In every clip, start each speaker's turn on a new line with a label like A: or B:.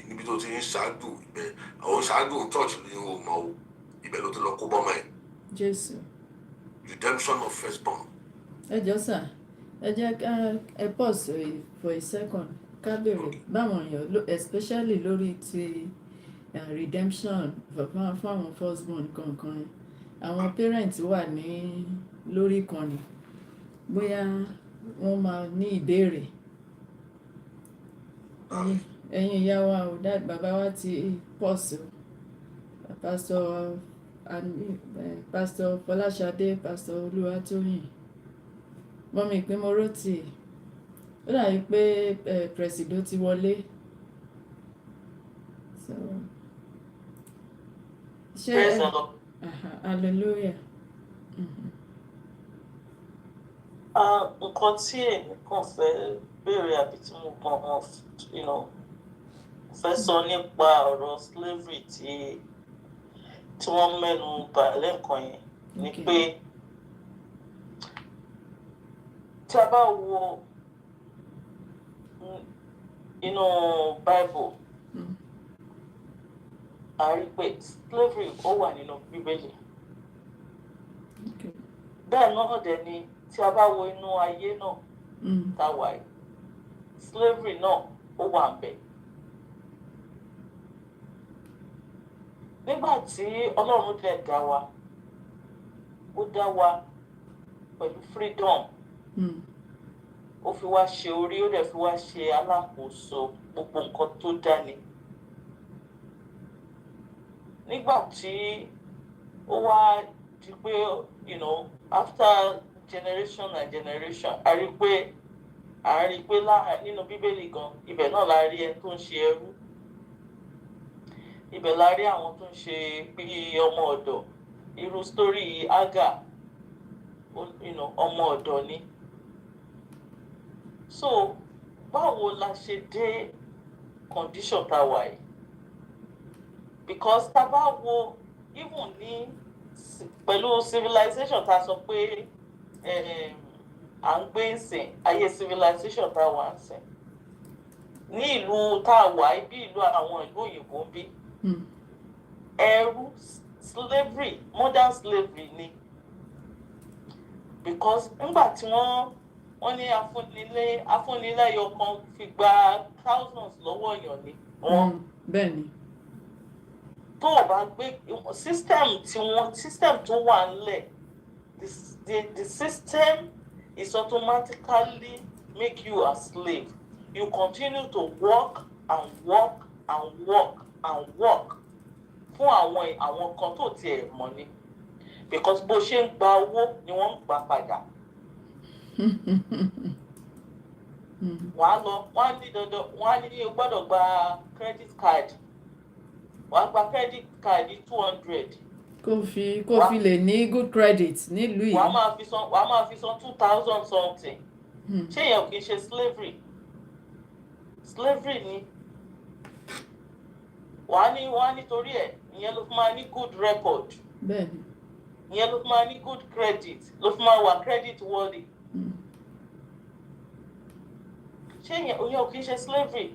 A: níbi tó ti ń ṣáájú ibẹ̀ àwọn ṣáájú church ni o mọ̀ o ibẹ̀ ló ti lọ kó bọ́mọ ẹ̀.
B: Jésù.
A: Redemption of firstborn.
B: Ẹ jọ̀ọ́ sà, ẹ jẹ́ ká ẹ pause for a second ká bèrè báwọn èèyàn especially lórí ti redemption fún àwọn firstborn kankan yẹn. Àwọn parents wà ní lórí ìkànnì bóyá wọ́n máa ní ìbéèrè. Ẹ̀yin ìyá wa ò dá bàbá wa ti pause o. Pastor Fọláṣadé, Pastor Olúwatóyìn, mọ́mí Ìpínmọ́rótì, ó dàbí pé Presido ti wọlé. So, ṣé hallelujah.
C: Nǹkan tí èmi kàn fẹ́ béèrè àbí tí mo kàn fẹ́ sọ nípa ọ̀rọ̀ slavery tí wọ́n mẹ́nu bà lẹ́ẹ̀kan yẹn ni pé tí a bá wo inú Bible a rí pé slavery ó wà nínú Bíbélì. Bẹ́ẹ̀ náà dẹ̀ ni tí a bá wo inú ayé náà tá wà yìí slavery náà ó wà ńbẹ̀. Nígbà tí Ọlọ́run dẹ̀ dá wa ó dá wa pẹ̀lú freedom. Ó fi wá ṣe orí ó dẹ̀ fi wá ṣe alákòóso gbogbo nǹkan tó dá ni. Nígbà tí ó wá di pé after generation and generation a rí pé nínú Bíbélì gan ibẹ̀ náà la rí ẹni tó ń ṣe ẹrú. Ibẹ̀ la rí àwọn tó ń ṣe bí ọmọ ọ̀dọ̀ irú story Aga ọmọ ọ̀dọ̀ ni. So báwo la ṣe dé condition tá wà yìí? Because tá bá wo even ní pẹ̀lú civilization tá sọ pé à ń gbé ìsìn ayé civilization tá wà ń sìn ní ìlú tá wà yìí bí ìlú àwọn ìlú òyìnbó ń bí ẹrú slavery modern slavery ni. Because nígbà tí wọ́n ní afúnilẹ́yọ kan fi gba thousands lọ́wọ́ èèyàn ni wọ́n.
B: Bẹ́ẹ̀ni.
C: Tó o bá gbé system tó wà nílẹ̀ the system is automatically make you a slave. You continue to work and work and work and work fún àwọn kan tó tiẹ̀ mọ̀ ni. Because bó ṣe ń gba owó ni wọ́n ń gbà padà. Wọ́n á ní dandan wọ́n á ní o gbọ́dọ̀ gba credit card. Wọ́n á gba credit card 200.
B: Kó fi lè ní good credit nílùú yìí.
C: Wàá máa fi san 2,000 something. Ṣé yẹn ò kì í ṣe slavery? Slavery ni. Wọ́n á nítorí ẹ̀ ìyẹn ló fi máa ní good record.
B: Bẹ́ẹ̀ni.
C: Ìyẹn ló fi máa ní good credit ló fi máa wà credit worthy. Ṣé yẹn ò kì í ṣe slavery?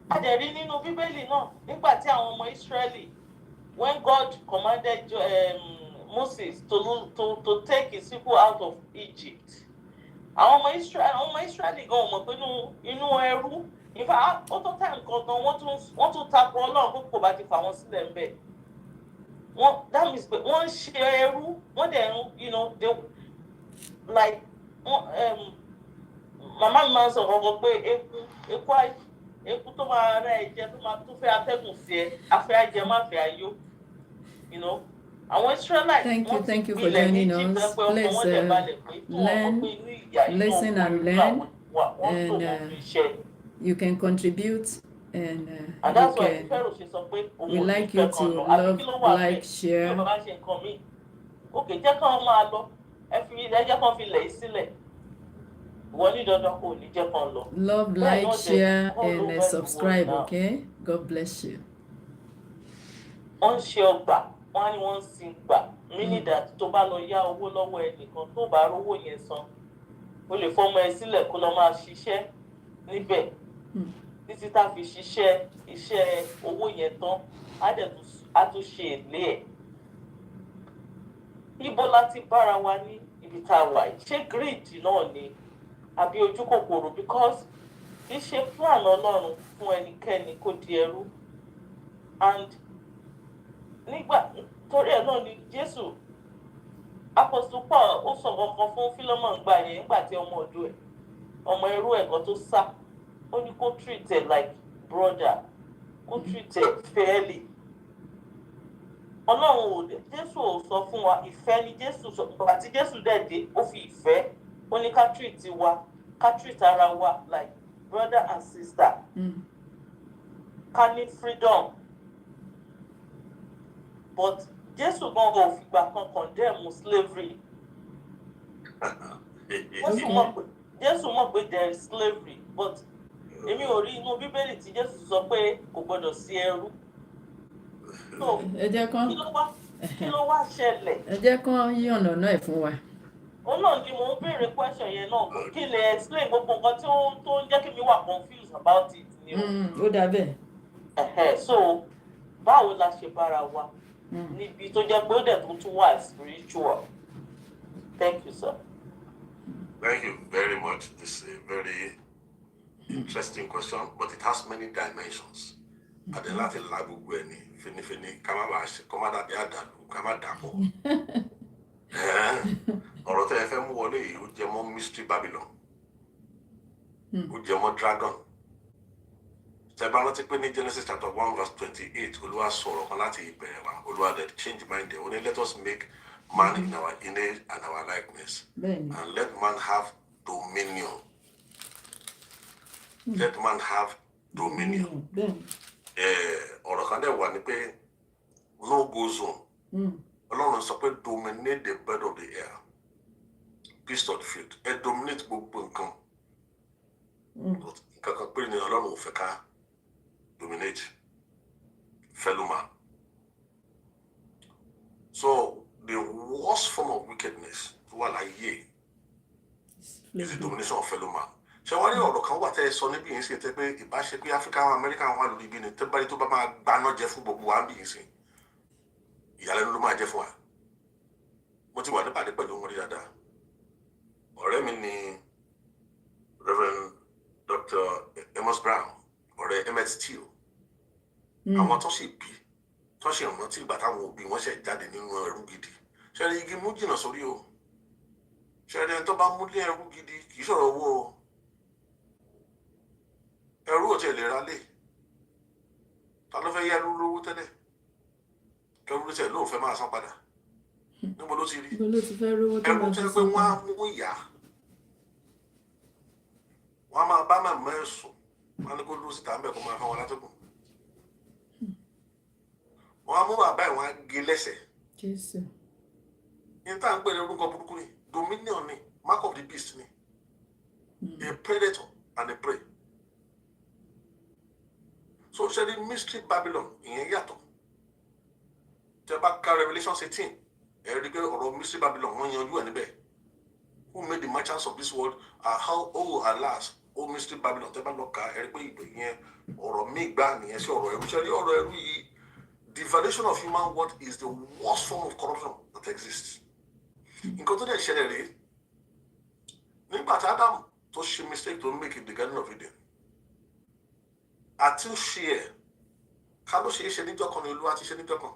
C: A dẹ̀ rí nínú Bíbélì náà nígbà tí àwọn ọmọ Ísírẹ́lì when God commanded Moses to take his people out of Egypt. Àwọn ọmọ Ísírẹ́lì gan mọ̀ pé inú ẹrú in fact ó tó time kankan wọ́n tún takò Ọlọ́run pé kò bá ti fà wọ́n sílẹ̀ ńbẹ̀. That means pé wọ́n ń ṣe ẹrú wọ́n dẹ̀ they like màmá mi máa ń sọ kankan pé eku tó máa rẹ́ ẹ̀jẹ̀ tó máa tún fẹ́ atẹ́gùn sí ẹ afẹ́ ajẹ́ má fẹ́ ayọ̀. Àwọn Israelites
B: thank you for joining us. Please learn, listen and learn, and you can contribute, and we like you to love, like, share.
C: Okay, jẹ́ kán máa lọ ẹjẹ́ kan fi lẹ̀ sílẹ̀ wọ́n ní dandan kò ní jẹ́ kán lọ.
B: Love, like, share, and subscribe. Okay, God bless you.
C: Wọ́n ṣe ọgbà wọ́n ní wọ́n sin gbà meaning that tó bá lọ yá owó lọ́wọ́ ẹnìkan tó bá rówó yẹn san o lè fọmọ ẹ sílẹ̀ kó lọ máa ṣiṣẹ́ níbẹ̀ títí tá a fi ṣiṣẹ́ iṣẹ́ owó yẹn tán á tún ṣe èlé ẹ̀. Ibo láti bára wa ní ibi tá a wà yìí? Ṣé greed náà ni àbí ojú kòkòrò? Because kì í ṣe plan Ọlọ́run fún ẹnikẹ́ni kó di ẹrú. And nígbà torí ẹ̀ náà ni Jésù Apostle Paul ó sọ kankan fún Philemon gbà yẹn nígbà tí ọmọ ẹrú ẹ̀kọ́ tó sá, ó ní kó treat ẹ̀ like brother, kó treat ẹ̀ fairly. Ọlọ́run Jésù ò sọ fún wa ìfẹ́ ni Jésù sọ, àti Jésù dẹ̀ dé ó fi ìfẹ́, ó ní ká treat ara wa like brother and sister. Ká ní freedom. But Jésù gan ò fìgbà kan condemn slavery. Jésù mọ̀ pé there is slavery, but èmi ò rí inú Bíbélì tí Jésù sọ pé kò gbọdọ̀ sí ẹrú. So kí ló wá ṣẹlẹ̀?
B: Ẹ jẹ́ kán yí ọ̀nà náà fún wa.
C: Òun náà ni mò ń béèrè question yẹn náà, kí lè explain gbogbo nǹkan tó ń jẹ́ kí mi wà confused about it ni o.
B: Ó dà bẹ́ẹ̀.
C: So báwo la ṣe bára wa níbi tó jẹ́ pé ó dẹ̀ tó tún wà spiritual? Thank you, sir.
A: Thank you very much. This is a very interesting question, but it has many dimensions. Adé láti la gbogbo ẹni finifini ká má bàa ṣe kó má dàbí àdàlù ká má dàpọ̀. Ọ̀rọ̀ tẹ́ ẹ fẹ́ mú wọlé yìí ó jẹ mọ́ mystery Babylon, ó jẹ mọ́ dragon. Tẹ́ bá rántí pé ní Genesis chapter 1 verse 28 Olúwa sọ̀rọ̀ kan láti ìbẹ̀rẹ̀ wa, Olúwa dẹ̀ change mind there. Ó ní let us make man in our image and our likeness, and let man have dominion. Let man have dominion. Ọ̀rọ̀ kan dẹ̀ wà ní pé no go zone. Ọlọ́run sọ pé dominate the bird of the air, beast of the field. Ẹ dominate gbogbo nǹkan. Nǹkan kan pé ní Ọlọ́run ò fẹ́ ká dominate fellow man. So the worst form of wickedness tó wà láyé is the domination of fellow man. Ṣé wá rí ọ̀rọ̀ kan wà tẹ́ ẹ sọ níbi yìí sí tẹ́ pé ìbáṣe pé African American wà lórí ibi ni tẹ́ bá rí tó bá máa gbaná jẹ fún gbogbo wa bí yìí sí ìyàlẹ́nu ló máa jẹ́ fún wa. Mo ti wà nípàdé pẹ̀lú wọn rí dáadáa. Ọ̀rẹ́ mi ni Reverend Dr. Amos Brown, ọ̀rẹ́ Emmett Till. Àwọn tó sì bí tó sì rántí ìgbà táwọn òbí wọn ṣẹ̀ jáde nínú ẹrú gidi. Ṣé rí igi mú jìnnà sórí o? Ṣé rí ẹni tó bá mú lé ẹrú gidi kì í sọ̀rọ̀ owó o? Ẹrú ò tiẹ̀ lè ra lé. Ta ló fẹ́ yá ẹrú lówó tẹ́lẹ̀? Kẹrù ló tiẹ̀ lóun fẹ́ máa san padà. Níbo ló ti rí?
B: Níbo ló ti fẹ́ rówó tó
A: Ẹrú
B: máa
A: tẹ́
B: fi
A: pé
B: san
A: wọ́n á
B: padà?
A: mú ìyá. Wọ́n á máa bá màmá ẹ̀ sùn. Wọ́n á ní kó dúró síta ń bẹ̀ kó máa fẹ́ wọn látọ̀kùn. Wọ́n á mú bàbá ẹ̀ wọ́n á gé lẹ́sẹ̀.
B: Jésù.
A: Ní tá à ń pè ní orúkọ burúkú ni dominion ni mark of the beast ni. A predator and a prey. So ṣe ní mystery Babylon ìyẹn yàtọ̀. Tẹ́ bá ka Revelation 18 ẹ rí pé ọ̀rọ̀ mystery Babylon wọ́n yanjú ẹ̀ níbẹ̀. Who made the merchants of this world how alas mystery Babylon tẹ́ bá lọ ka ẹ rí pé ìpè yẹn ọ̀rọ̀ míì gbá nìyẹn sí ọ̀rọ̀ ẹrú. Ṣe ní ọ̀rọ̀ ẹrú yìí the violation of human worth is the worst form of corruption that exists. Nǹkan tó dẹ̀ ṣẹlẹ̀ rèé nígbà tí Adam tó ṣe mistake tó make it the Garden of Eden àti ṣe ẹ̀ ká ló ṣe é ṣe níjọ́ kan ní Olúwa ti ṣe níjọ́ kan.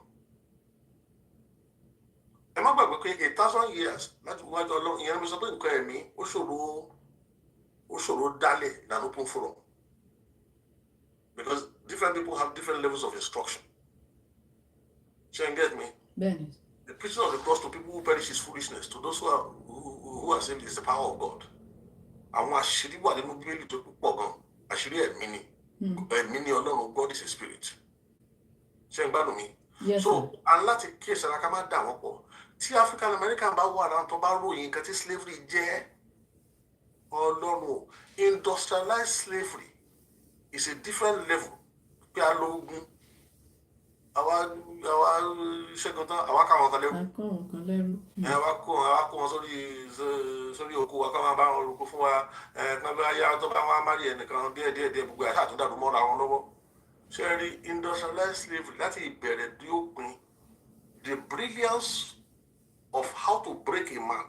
A: Ẹ má gbàgbé pé 1,000 years láti wájú Ọlọ́run ìyẹn mi sọ pé nǹkan ẹ̀mí ó ṣòro dálẹ̀ in an open forum because different people have different levels of instruction. Shall you get me?
B: Bẹ́ẹ̀ni.
A: The preaching of the cross to people who perish is foolishness. To those who are saved is the power of God. Àwọn àṣírí wà nínú Bíbélì tó pọ̀ gan. Àṣírí ẹ̀mí ni. Ẹ̀mí ni Ọlọ́run, God is a spirit. Ṣé ń gbádùn mi?
B: Yes,
A: so aláti kí ìṣẹ̀lẹ̀ ká má dà wọ́n pọ̀. Tí African American bá wà láwọn tó bá ròyìn nǹkan tí slavery jẹ́ Ọlọ́run. Industrialized slavery is a different level. Pé a lo ogun. Àwa ṣẹ́gun tán àwa káwọn kan lẹ́rú
B: akọ́ wọn kan lẹ́rú.
A: àwa kó wọn sórí oko wa ká máa bá wọn roko fún wa pẹ́ bá yá tó bá wọn má rí ẹnìkan díẹ̀ gbogbo àti àtúndàdú mọ́ra wọn lọ́wọ́ ṣe rí industrialized slavery láti ìbẹ̀rẹ̀ dé òpin the brilliance of how to break a man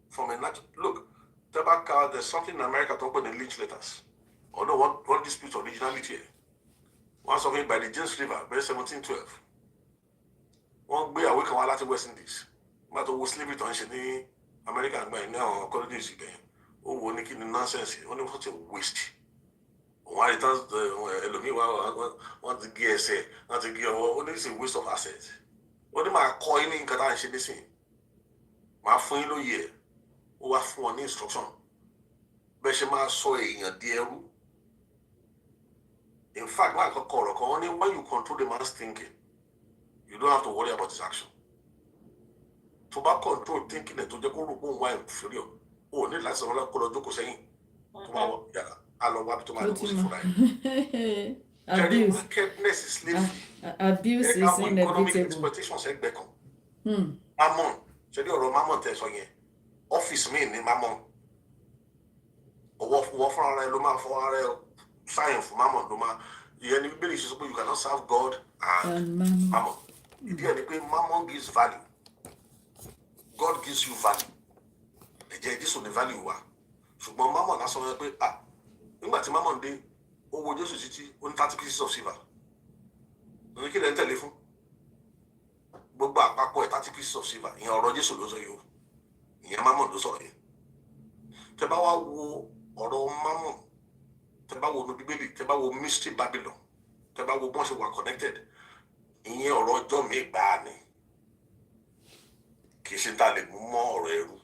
A: from a natural look tebaka there's something in America tó ń pè ní lynch letters although one dispute originality here one something by the James River very 1712 wọ́n gbé àwé kan wá láti West Indies nígbà tó wo slavery tó ń ṣe ní America àgbà yìí ní àwọn colonies ìgbẹ̀yìn ó wo ní kí ni nonsense wọ́n ní such a waste òun á rí tán ẹlòmíì wọ́n ti gé ẹsẹ̀ wọ́n ti gé ọwọ́ ó ní it's a waste of assets ó ní máa kọ́ yín ní nǹkan tá à ń ṣe nísìnyí máa fún yín lóye ẹ̀ ó wá fún wọn ní instruction bẹ́ẹ̀ ṣe máa sọ èèyàn di ẹrú in fact máa kọ́kọ́ ọ̀rọ̀ kan wọ́n ní when you control the man's thinking you don't have to worry about his action tó bá control thinking ẹ̀ tó jẹ́ kó rò pé òun wá inferior ó ní láti sọ̀rọ̀ kó lọ jókòó sẹ́yìn tó máa wọ yàrá á lọ wá bí tó máa jókòó sí fúnra yìí.
B: abuse
A: wickedness is slavery.
B: Abuse is
A: economic
B: inevitable.
A: exploitations ẹgbẹ́ kan. Mammon ṣe ní ọ̀rọ̀ mammon tẹ̀ sọ yẹn ọ́fíìsì mi ní mammon ọwọ́ fúnra rẹ ló máa fọ ara rẹ sáyẹn fún mammon ló máa ìyẹn ní bíbélì ṣe sọ pé you cannot serve God and mammon ìdí ẹ̀ ni pé mammon gives value God gives you value ẹ̀jẹ̀ Jésù ní value wa ṣùgbọ́n mammon á sọ wọn pé nígbà tí mammon dé owó Jésù títí ó ní 30 pieces of silver ní kí lè ń tẹ̀lé fún gbogbo àpapọ̀ ẹ̀ 30 pieces of silver ìyẹn ọ̀rọ̀ Jésù ló sọ yìí o ìyẹn mammon ló sọ̀rọ̀ yẹn tẹ bá wá wo ọ̀rọ̀ mammon tẹ bá wo ní bíbélì tẹ bá wo mystery Babylon tẹ bá wo bọ́n ṣe wà connected ìyẹn ọ̀rọ̀ ọjọ́ mi gbáà ni kì í ṣe ta lè mú mọ́ ọ̀rọ̀ ẹrú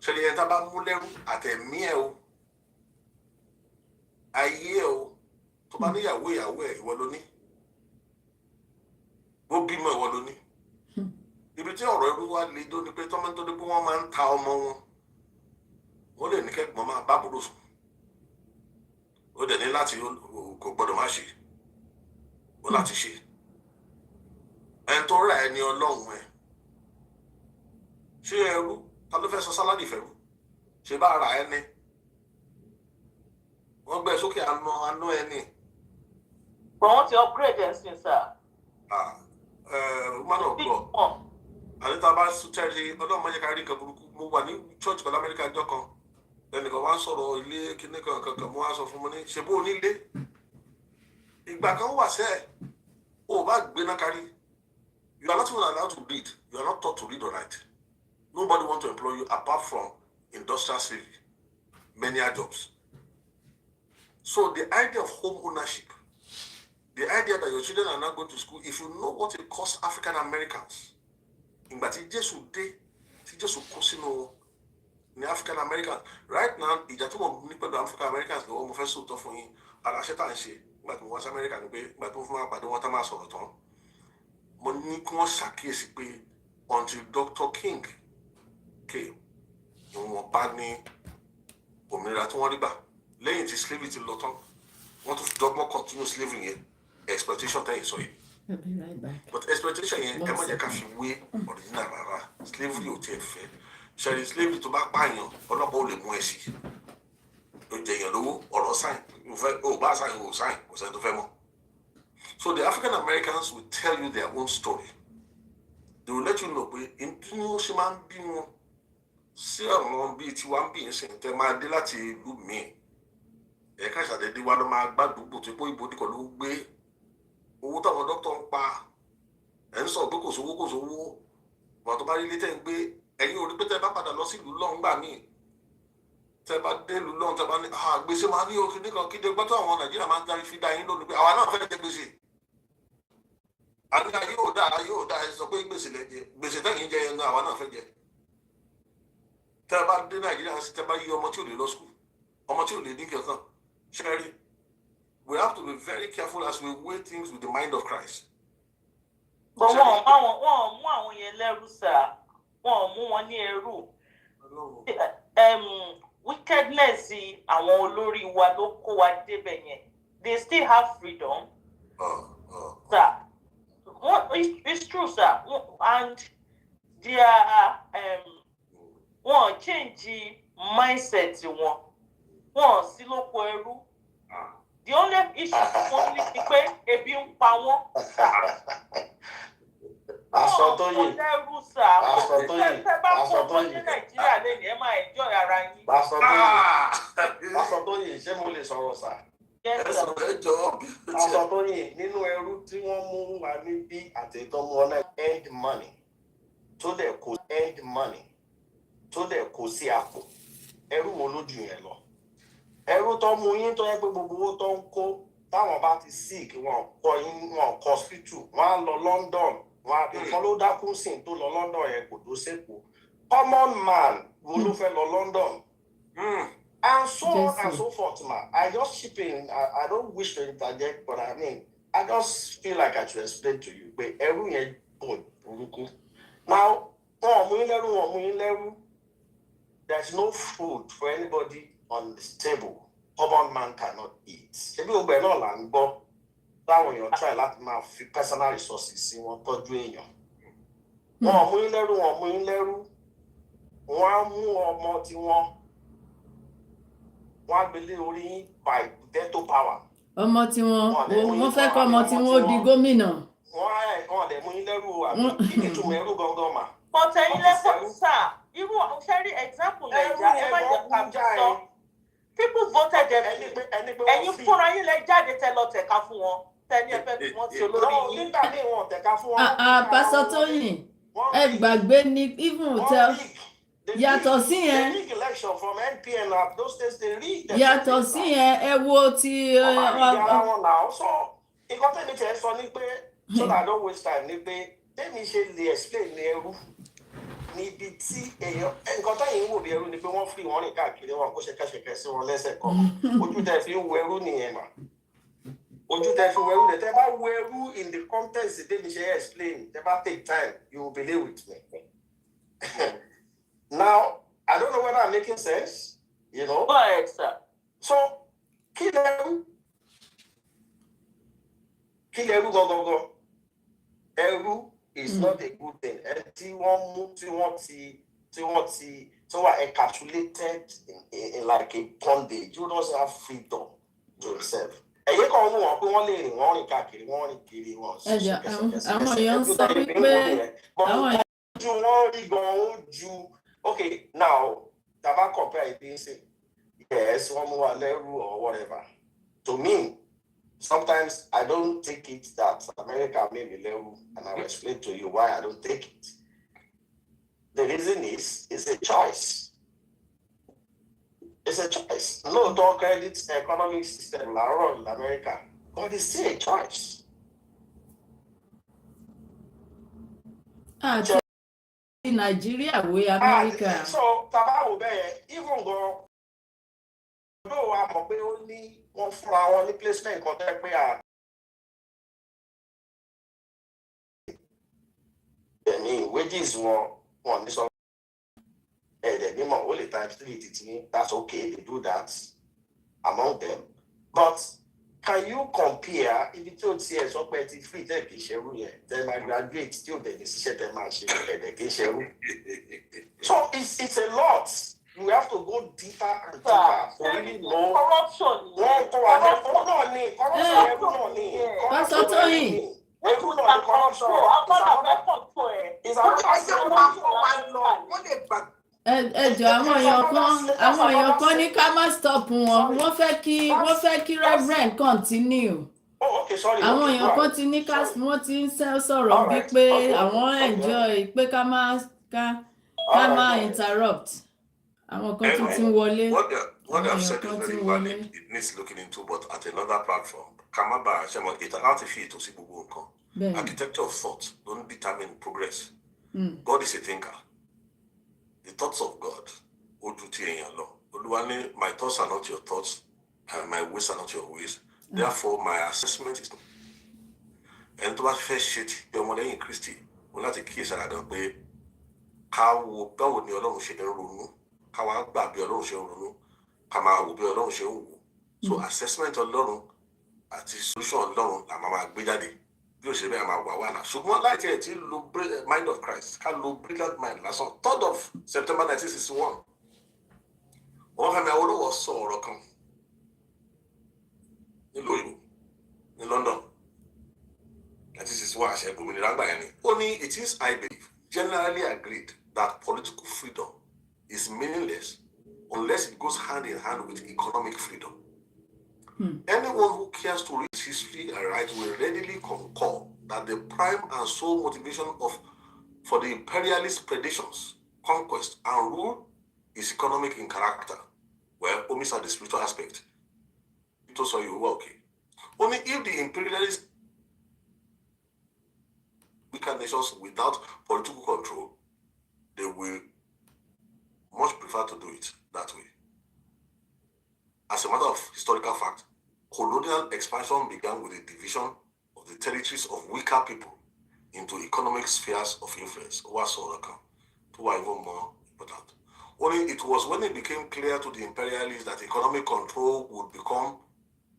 A: ṣẹlẹ̀ yẹn tá bá mú lẹ́rú àtẹ̀mí ẹ̀ o ayé ẹ̀ o tó bá níyàwó ẹ̀ ìwọ ló ní ó bímọ ìwọ ló ní ibi tí ọ̀rọ̀ ẹrú wá le dó ni pé tọ́mọ́ tó dé pé wọ́n máa ń ta ọmọ wọn wọ́n lè ní kẹ́gbọ́n máa bá àbúrò sùn ó dẹ̀ ní láti kò gbọ́dọ̀ má ṣe ó láti ṣe ẹni tó rà ẹni ọlọ́run ẹ̀ ṣé ẹrú ta ló fẹ́ sọ sálárì fẹ́rú ṣe bá ra ẹni wọ́n gbé sókè àánú ẹni.
C: but wọ́n ti upgrade ẹ̀ sí sir.
A: Man of God àníta bá tẹ́lẹ̀ ọlọ́run máa yẹ ká rí nǹkan burúkú mo wà ní church kan lamẹ́ríkà ọjọ́ kan ẹnìkan wá ń sọ̀rọ̀ ilé kíní kankan mo wá sọ fún mi ní ṣe bó onílé ìgbà kan wà sẹ́ẹ̀ o bá gbéná kárí you are not even allowed to read you are not taught to read or write nobody want to employ you apart from industrial slavery menial jobs so the idea of home ownership the idea that your children are not going to school if you know what it costs African Americans ìgbà tí Jésù dé tí Jésù kó sínú ní African Americans right now ìjà tó mọ̀ ní pẹ̀lú African Americans lọ́wọ́ mo fẹ́ sòótọ́ fún yín ara ṣẹ́ tá à ń ṣe nígbà tí mo wá sí America ni pé ìgbà tí mo fún wa pàdé wọn tá máa sọ̀rọ̀ tán mo ní kí wọ́n ṣàkíyèsí pé until Dr. King came ìwọ̀nba ní òmìnira tí wọ́n rí gbà lẹ́yìn tí slavery ti lọ tán wọ́n tún dọ́gbọ́n continue slavery yẹn exploitation tẹ́yìn sọ yìí.
B: I'll be right back.
A: But exploitation yẹn ẹ má jẹ́ ká fi wé original rárá slavery ò tiẹ̀ fẹ́ ṣẹlẹ̀ slavery tó bá pààyàn ọlọ́pàá ò lè mú ẹ sí ló jẹ èèyàn lówó ọ̀rọ̀ sáìn ò bá sáìn ò sáìn kò sẹ́ni tó fẹ́ mọ́. So the African Americans will tell you their own story. They will let you know pé ìdí ni ó ṣe máa ń bí wọn sí àwọn bíi tiwa ń bí ìsìn tẹ máa dé láti ìlú míì ẹ̀ka ìṣàdédé wa ló máa gbàdúgbò tó pé ìbò nìkan ló ń gbé owó táwọn dókítà ń pa ẹ̀ ń sọ pé kò sówó wọn tó bá rí ilé tẹ́ ń gbé ẹ̀yin ò rí pé tẹ́ bá padà lọ sí ìlú lọ́hún gbà míì tẹ́ bá dé ìlú lọ́hún tẹ́ bá ní gbèsè máa ní òkè nìkan kíde gbọ́tọ̀ àwọn Nàìjíríà máa ń darí fi dá yín lónìí pé àwa náà fẹ́ jẹ gbèsè àníkà yóò dá ẹ sọ pé gbèsè lẹ́jẹ gbèsè tẹ́yìn jẹ yẹn gan àwa náà fẹ́ jẹ tẹ́ bá dé Nàìjíríà sí tẹ́ bá yí ọmọ tí ò lè lọ skul ọmọ tí ò lè ní kẹsàn ṣẹ́rí we have to be very careful as we weigh things with the mind of Christ.
C: but wọ́n mú àwọn yẹn lẹ́rú sá wọ́n mú wọn ní ẹrú wickedness àwọn olórí wa ló kó wa débẹ̀ yẹn they still have freedom. Sir, it's true, sir. And their one change mindset one sí lóko ẹrú. The only issue only ni pé ebi ń pa wọ́n.
D: Aṣọ tó yìí.
C: Lẹ́rú sà.
D: Aṣọ tó yìí.
C: Tẹ́ bá kó ọmọ ní Nàìjíríà lẹ́yìn ẹ máa enjoy ara yín.
D: Aṣọ tó yìí ṣé mo lè sọ̀rọ̀ sà?
A: Aṣọ
D: tó yìí nínú ẹrú tí wọ́n mú wa níbí àti ìtọ́mú ọ̀nà end money tó dẹ̀ kó end money tó dẹ̀ kó sí àpò ẹrú wo lójú yẹn lọ. Ẹrú tó mú yín tó yẹ pé gbogbo owó tó ń kó táwọn bá ti sick wọn kọ yín wọn kọ hospital wọn á lọ London wọn á nǹkan ló dákún sí tó lọ London yẹn kò tó sẹ́kù common man wo ló fẹ́ lọ London. And so on and so forth, ma. I just chip in. I don't wish to interject, but I mean, I just feel like I should explain to you. But every now, there's no food for anybody on this table. Common man cannot eat. If you be no langbo, that when you try that man personal resources, you want to do it. One believe only by veto power.
B: Ọmọ tí wọ́n fẹ́ kọ́ ọmọ tí wọ́n di gómìnà.
D: Wọ́n dẹ̀ mú ilé rú àbí kí ni túmọ̀ ẹrú gangan mà.
C: Ọ̀tẹ̀ ilé fún sà, irú ṣẹ́rí example Nàìjíríà ẹ má jẹ́ ká bí sọ. People voted them in. Ẹ̀yin fúnra yín lẹ jáde tẹ lọ tẹ̀ka fún wọn. Tẹ́ni ẹ fẹ́ fi wọ́n ti olórí yín.
D: Nígbà míì wọn tẹ̀ka fún wọn.
B: Pásítọ̀ Tóyìn, ẹ gbàgbé ní even hotel. Yàtọ̀ sí yẹn. Yàtọ̀ sí yẹn, ẹ wo ti
D: nǹkan tẹ́mi tẹ́ sọ ní pé so that I don't waste time ní pé tẹ́mi ṣe lè explain ní ẹrú níbi tí èèyàn nǹkan tẹ́yìn ń wò bí ẹrú ni pé wọ́n fi wọ́n rìn káàkiri wọn kó ṣẹkẹ́ṣẹkẹ́ sí wọn lẹ́sẹ̀ kan ojú tẹ́ fi ń wo ẹrú nìyẹn mà ojú tẹ́ fi wo ẹrú nìyẹn tẹ́ bá wo ẹrú in the context tẹ́mi ṣe explain tẹ́ bá take time you will believe with me. Now, I don't know whether I'm making sense, you know.
C: Go ahead, sir.
D: So, kill them. Go. Eru is not a good thing. So are encapsulated in like a bondage. You don't have freedom to yourself. Ẹ̀yẹ́ kan mú wọn pé wọ́n lè rìn wọ́n rìn káàkiri wọ́n rìn kiri wọn.
B: Ẹ̀jẹ̀ àwọn èèyàn sọ wípé àwọn
D: èèyàn. Okay, now, Taba compare it, yes, one more level or whatever. To me, sometimes I don't take it that America made me level, and I'll explain to you why I don't take it. The reason is, it's a choice. It's a choice. No, don't credit economic system in America, but it's still a choice.
B: Nigeria way America.
D: So Taba will be even go. No, I'm only one for our only placement contact we are. I mean, wages one this one. The minimum only times 3 that's okay, they do that among them. But can you compare if you told CS or petty free then I graduate still the decision so it's a lot. You have to go deeper and deeper to really know
C: corruption.
B: Ẹjọ́ àwọn èèyàn kan ní ká má stop wọn wọ́n fẹ́ kí Rev'd continue.
D: Okay, sorry.
B: Àwọn èèyàn kan ti ní ká wọ́n ti ń sọ̀rọ̀ bí pé àwọn enjoy pé ká má interrupt. Àwọn kan tún ti ń wọlé.
A: What they have said is very valid. It needs looking into, but at another platform. Kamaba Shemo it allows you to see Bubu. Architecture of thought don't determine progress. God is a thinker. The thoughts of God, my thoughts are not your thoughts, and my ways are not your ways. Therefore, my assessment is. And to that first shit, you're more than Christy. We'll not take case I don't pay. How will go with your long shit and room? How I'll be your long shit room? How will be your long shit. So, assessment alone, at the solution alone, I'm a big daddy. bí ó ṣe bẹ́ẹ̀ máa wà wà náà ṣùgbọ́n láti ẹ̀ tí lo mind of Christ ká lo brilliant mind lásán 3rd of September 1961 Ọbáfẹ́mi Awólọ́wọ̀ sọ ọ̀rọ̀ kan nílùú òyìnbó ní London 1961 àṣẹ gómìnà àgbà yẹn ni ó ní it is I believe generally agreed that political freedom is meaningless unless it goes hand in hand with economic freedom. Anyone who cares to read history and right will readily concur that the prime and sole motivation for the imperialist predations, conquest, and rule is economic in character. Well, omits are the spiritual aspect. It also you were okay. Only if the imperialists weaker nations without political control, they will much prefer to do it that way. As a matter of historical fact, colonial expansion began with the division of the territories of weaker people into economic spheres of influence. Two are even more important. Only it was when it became clear to the imperialists that economic control would become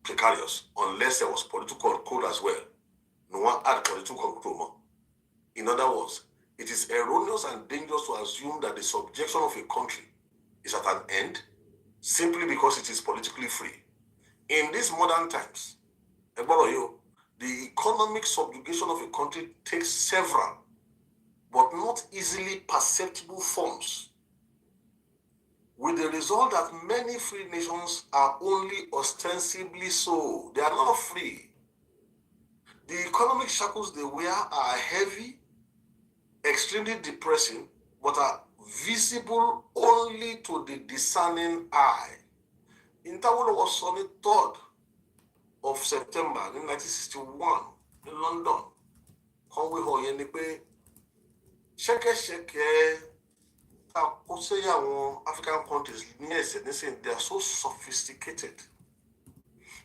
A: precarious unless there was political control as well. No one had political control more. In other words, it is erroneous and dangerous to assume that the subjection of a country is at an end simply because it is politically free. In these modern times, the economic subjugation of a country takes several, but not easily perceptible forms, with the result that many free nations are only ostensibly so. They are not free. The economic shackles they wear are heavy, extremely depressing, but are visible only to the discerning eye. In Tawolo was on the 3rd of September in 1961 in London. Conway Hoye ni pé ṣẹ̀kẹ̀ṣẹ̀kẹ̀ ta kó sí àwọn African countries ní ẹsẹ̀ nísìnyí they are so sophisticated.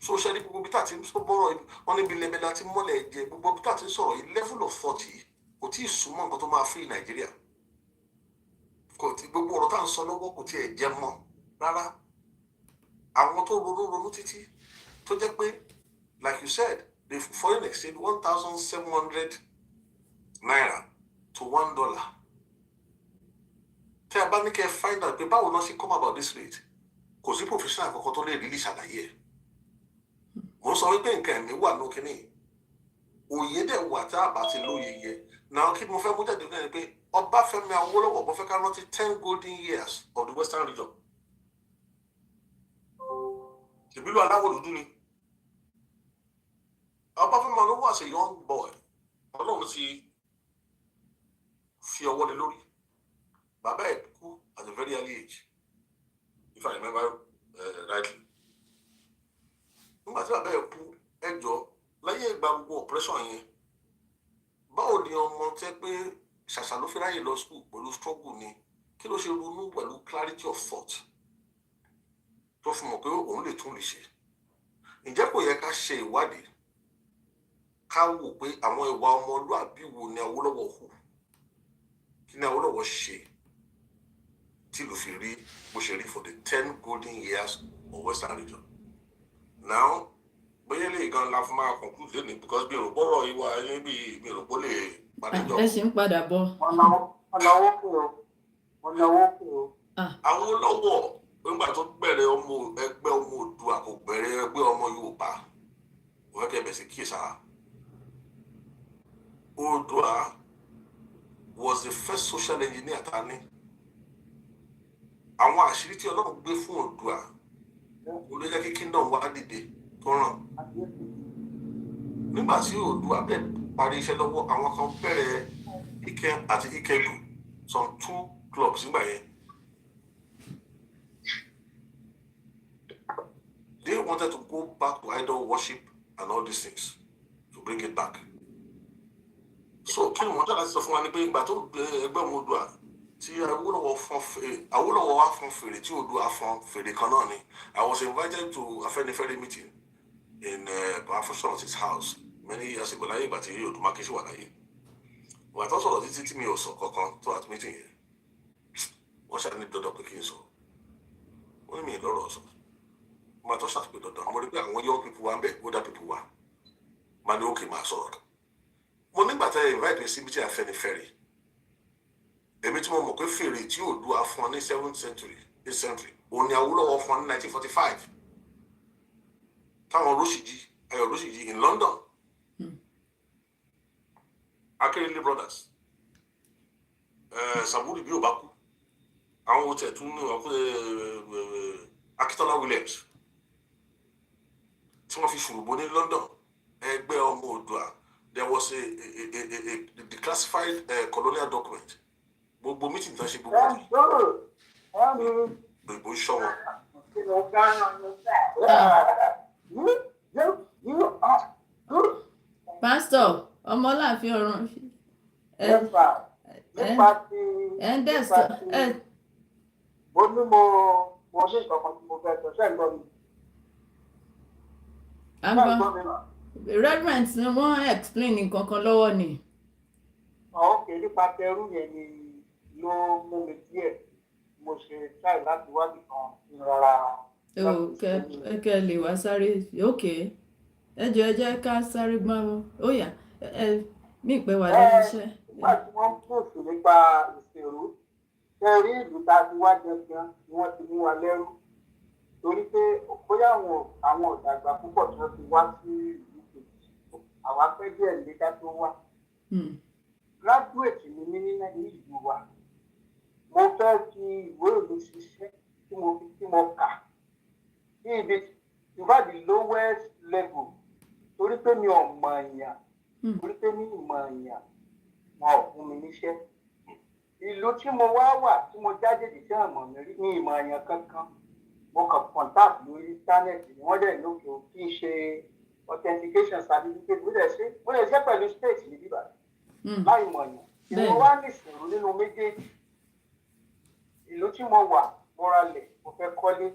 A: So ṣe ní gbogbo bí tá ti ń sọ bọ́rọ̀ wọn níbi lẹ́bẹ̀ láti mọ́lẹ̀ ẹ̀jẹ̀ gbogbo bí tá ti ń sọ̀rọ̀ yìí level of thought yìí kò tí ì súnmọ́ nǹkan tó máa free Nàìjíríà. Kò tí gbogbo ọ̀rọ̀ tá à ń sọ lọ́wọ́ kò tí ẹ̀ jẹ́ mọ́ rárá. Àwọn tó ronú títí tó jẹ́ pé like you said the foreign exchange 1,700 naira to $1. Tẹ́ a bá ní kẹ́ find out pé báwo náà ṣe come about this rate kò sí professional kankan tó lè rí ṣàlàyé ẹ̀. Mo sọ wípé nǹkan ẹ̀mí wà lókè ní òye dẹ̀ wà tá a bá ti lóye yẹ. Now kí mo fẹ́ mú jáde náà ni pé Ọbáfẹ́mi Awólọ́wọ̀ mo fẹ́ ká rántí 10 golden years of the Western region. Ìbílú aláwọ̀ dúdú ni. Ọbáfẹ́mi Awólọ́wọ̀ as a young boy, Ọlọ́run ti fi ọwọ́ lé lórí. Bàbá ẹ̀ kú at a very early age, if I remember rightly. Nígbà tí bàbá ẹ̀ kú ẹjọ́ láyé ìgbà gbogbo oppression yẹn, báwo ni ọmọ tẹ́ pé ṣàṣà ló fi ráyè lọ school pẹ̀lú struggle ni kí ló ṣe ronú pẹ̀lú clarity of thought tó fi mọ̀ pé òun lè tún lè ṣe. Ǹjẹ́ kò yẹ ká ṣe ìwádìí ká wò pé àwọn ìwà ọmọlúàbí wo ni Awólọ́wọ̀ hù, kí ni Awólọ́wọ̀ ṣe tí ló fi rí bó ṣe rí for the 10 golden years of Western region. Now bóyá lè gan la fún máa conclude lónìí because bí òròpọ̀rọ̀ ìwà níbi mi ò rò pé lè padà jọ.
B: Ẹ ṣì ń padà bọ̀.
A: Awólọ́wọ̀ nígbà tó bẹ̀rẹ̀ ẹgbẹ́ ọmọ Oòduà kò bẹ̀rẹ̀ ẹgbẹ́ ọmọ Yorùbá wọ́n kẹ́ bẹ̀ sí kíyèsára. Oòduà was the first social engineer ta ní. Àwọn àṣírí tí Ọlọ́run gbé fún Oòduà kò lè jẹ́ kí kingdom wá dìde tó ràn. Nígbà tí Oòduà bẹ̀ parí iṣẹ́ lọ́wọ́ àwọn kan bẹ̀rẹ̀ Ike àti Ikegu some 2 clubs nígbà yẹn. They wanted to go back to idol worship and all these things to bring it back. So kí ni wọ́n jáde sọ fún wa ní pé ìgbà tó ẹgbẹ́ ọmọ Oòduà tí Awólọ́wọ̀ wá fún fèrè tí Oòduà fún fèrè kan náà ni. I was invited to Afẹ́nifẹ́re meeting in Professor's house many years ago láyé ìgbà tí Odùmákẹ́ ṣì wà láyé. Wọ́n àtọ́ sọ̀rọ̀ títí tí mi ò sọ kankan tó at meeting yẹn. Wọ́n ṣàní dandan pé kí n sọ. Wọ́n ní mi lọ́rọ̀ sọ. Wọ́n àtọ́ ṣàtúpé dandan. Mo rí pé àwọn young people wà ń bẹ̀ older people wà. Máa ní òkè máa sọ̀rọ̀. mo nígbà tẹ́ invite mi síbi tí Afẹ́nifẹ́re èmi tí mo mọ̀ pé fèrè tí Oòduà fún ọ ní 7th century 8th century òun ni Awólọ́wọ̀ fún ọ ní 1945 táwọn Rọ́ṣìjì in London Akerele brothers Saburi bí ò bá kú àwọn ohun tẹ̀ tún ní Akitola Williams tí wọ́n fi ṣùrùbọ́ ní London ẹgbẹ́ ọmọ Oòduà. There was a declassified colonial document. Gbogbo meeting tán ṣe gbogbo ọdún. Gbogbo ṣọ́ wọn.
B: Pastor Ọmọláàfin ọ̀run.
E: Mo ní mo ní nǹkan tí mo fẹ́ sọ ṣẹ́ ìgbọ́ mi.
B: Reverend ni wọ́n explain nǹkan kan lọ́wọ́ ni.
E: Okay, nípa tẹrú yẹn ni ló mú mi díẹ̀ mo ṣe try láti wádìí kan rárá.
B: Kẹ lè wá sáré òkè ẹ jẹ́ ká sáré gbọ́n ó yá ní ìpẹ́ wà lẹ́nu iṣẹ́.
E: Nígbà tí wọ́n pòsù nípa ìṣèrú tẹ̀rí ìlú tá a ti wá jẹun ni wọ́n ti mú wa lẹ́rú torí pé bóyá àwọn ọ̀dàgbà púpọ̀ tí wọ́n ti wá sí ìlú kejì àwọn apẹ́ díẹ̀ nígbà tó wá. Graduate ni mí ní ìlú wa mo fẹ́ fi ìwé ìlú ṣiṣẹ́ tí mo kà ní ibi ìwà the lowest level torí pé mi ò mọ̀ èèyàn torí pé mi ò mọ̀ èèyàn wọn ò fún mi níṣẹ́. Ìlú tí mo wá wà tí mo jáde tí àmọ̀ mi rí ní ìmọ̀ èèyàn kankan mo kàn contact lórí internet ni wọ́n dẹ̀ lókè ó kí n ṣe authentication certificate mo lè ṣe pẹ̀lú state ní bíbá láì mọ̀ èèyàn. Ìwọ wá ní ìṣòro nínú méjèèjì. Ìlú tí mo wà mo ralẹ̀ mo fẹ́ kọ́lé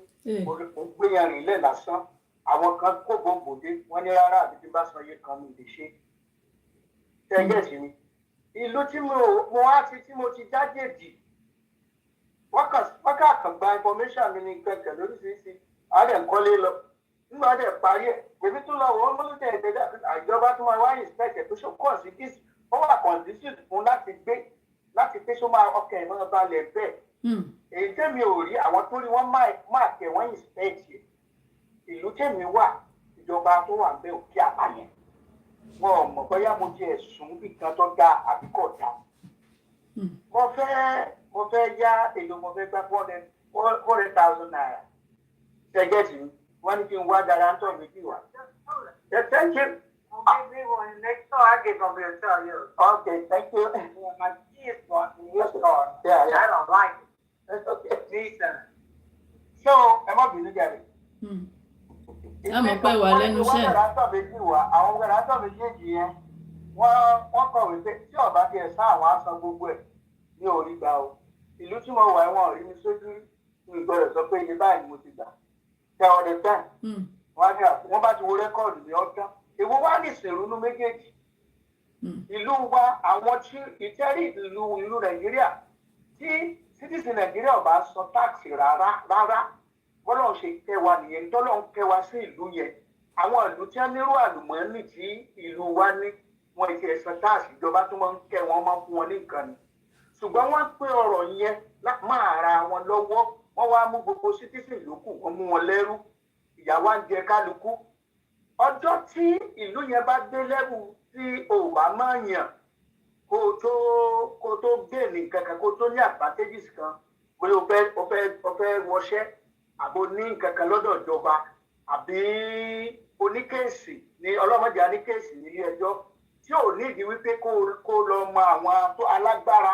E: mo gbé yẹn rìn lẹ̀ lásán àwọn kan kó gbòǹgbòdé wọ́n ní rárá àbí tí bá san iye kan mi lè ṣe tẹ́gẹ̀ẹ́sì ni. Ìlú tí mo wá sí tí mo ti jájèjì wọ́n kàn gba information mi ní kẹ̀kẹ́ lóríṣiríṣi àádẹ́ kọ́lé lọ nígbà àádẹ́ parí ẹ̀ èmi tún lọ wọ́n mọ́lúdẹ̀ ìgbẹ́jà àjọba tó máa wáyé ìspẹ́kẹ̀ tó ṣe kọ́ sí kí ó wà condition fún láti pé ṣó máa ọkẹ́ ìmọ̀ balẹ̀ bẹ́ẹ̀. Èyí tẹ́mi ò rí àwọn tó rí wọ́n máa kẹ̀ wọ́n ìspẹ́kẹ̀ ìlú tẹ́mi wà ìjọba tó wà ń bẹ òkè àbáyẹn wọn ò mọ̀ bóyá mo jẹ ẹ̀sùn bí kan tó ga àbí kò dá. Mo fẹ́ yá èlò mo fẹ́ gbá 400,000 naira. Ṣẹ́gẹ́tì wọ́n ní kí n wá guarantor méjì wá. Thank you.
F: Give me one next door. I get gonna be able to tell you.
E: Okay, thank you.
F: My kids want in your car.
E: Yeah.
F: I don't like it.
E: Okay.
F: Decent.
E: So, ẹ má bínú jáde.
B: Àmọ́ pé wà lẹ́nu iṣẹ́.
E: Àwọn guarantor méjèèjì yẹn wọ́n kọ̀wé pé tí ọba kí ẹ sá àwọn aṣọ gbogbo ẹ̀ ní orí gbà o. Ìlú tí mo wà ẹ̀wọ̀n rí mi sójú ní ìgbọ́dọ̀ sọ pé iye báyìí ni mo ti gbà. Tẹ ọdẹ tán. Wọ́n bá ti wo rẹ́kọ̀dù ní ọ̀tán. Èwo wá ní ìṣèrúnú méjèèjì. Ìlú wa àwọn tí ìtẹ́rí ìlú Nàìjíríà tí citizen Nàìjíríà ò bá san táàkì rárá bọ́lọ̀ ṣe kẹwa nìyẹn tọ́lọ̀ ń kẹwa sí ìlú yẹn. Àwọn ìlú tí wọ́n nírú àlùmọ́ọ́nì tí ìlú wa ní wọn ìtì ẹ̀sán táàkì ìjọba tó máa ń kẹ́ wọn máa ń fún wọn ní nǹkan ni. Ṣùgbọ́n wọ́n pé ọ̀rọ̀ yẹn máa ra wọn lọ́wọ́ wọ́n wá mú gbogbo citizen yòókù wọ́n mú wọn lẹ́rú ìyàwó ń jẹ kálukú. Ọjọ́ tí ìlú yẹn bá dé lẹ́rù tí o bá máa yàn kó tó gbé nǹkan kan kó tó ní advantages kan bóyá o fẹ́ wọṣẹ́ àbò ní nǹkan kan lọ́dọ̀ ìjọba àbí oníkéèsì ní ọlọ́mọdé aníkéèsì nílé ẹjọ́ tí ò ní ìdí wípé kó lọ mọ àwọn alágbára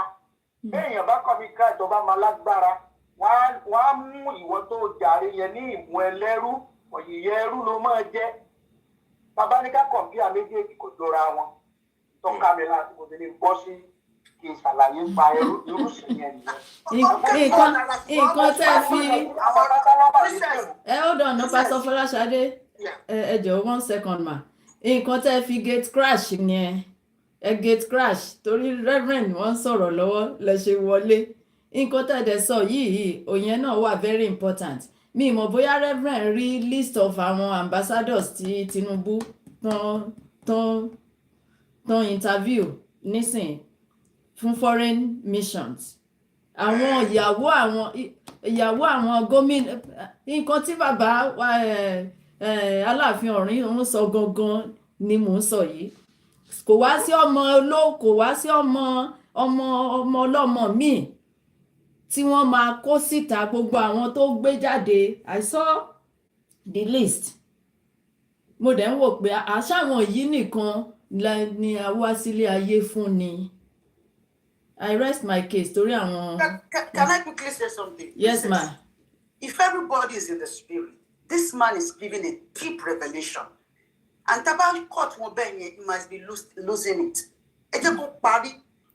E: béèyàn bá kọ́ mi ká ìjọba máa lágbára wọ́n á mú ìwọ tó jàre yẹn ní ìmú ẹlẹ́rú òyìyẹ ẹrú ló máa jẹ́. Bàbá ní ká kọ̀m̀pútà méjèèjì kò jọra wọn tó ká mi láti mo ti ní bọ́ sí kí n ṣàlàyé pa irú sí yẹn nìyẹn.
B: Nǹkan tẹ́ fi hold on, Pastor Fọláṣadé ẹ jọ̀ọ́ 1 second ma. Nǹkan tẹ́ fi gate crash yẹn gate crash torí Reverend wọ́n sọ̀rọ̀ lọ́wọ́ lẹ ṣe wọlé. Nǹkan tẹ́ dẹ̀ sọ yìí òyìn náà wà very important. Mi mọ̀ bóyá Reverend rí list of àwọn ambassadors tí Tinubu tán tó interview nísìn fún foreign missions àwọn ìyàwó àwọn gómìnà nǹkan tí bàbá Aláàfin Ọ̀rìn ń sọ gangan ni mò ń sọ yìí kò wá sí ọmọ ọlọ́mọ míì tí wọ́n máa kó síta gbogbo àwọn tó gbé jáde I saw the list mo dẹ̀ ń wò pé àṣàwọn yìí nìkan ni a wá sílé ayé fún ni I rest my case torí àwọn.
G: Can I quickly say something?
B: Yes, ma.
G: If everybody is in the spirit, this man is giving a deep revelation. And Tabal court won't be, he must be losing it. Ẹ jẹ́ kó parí.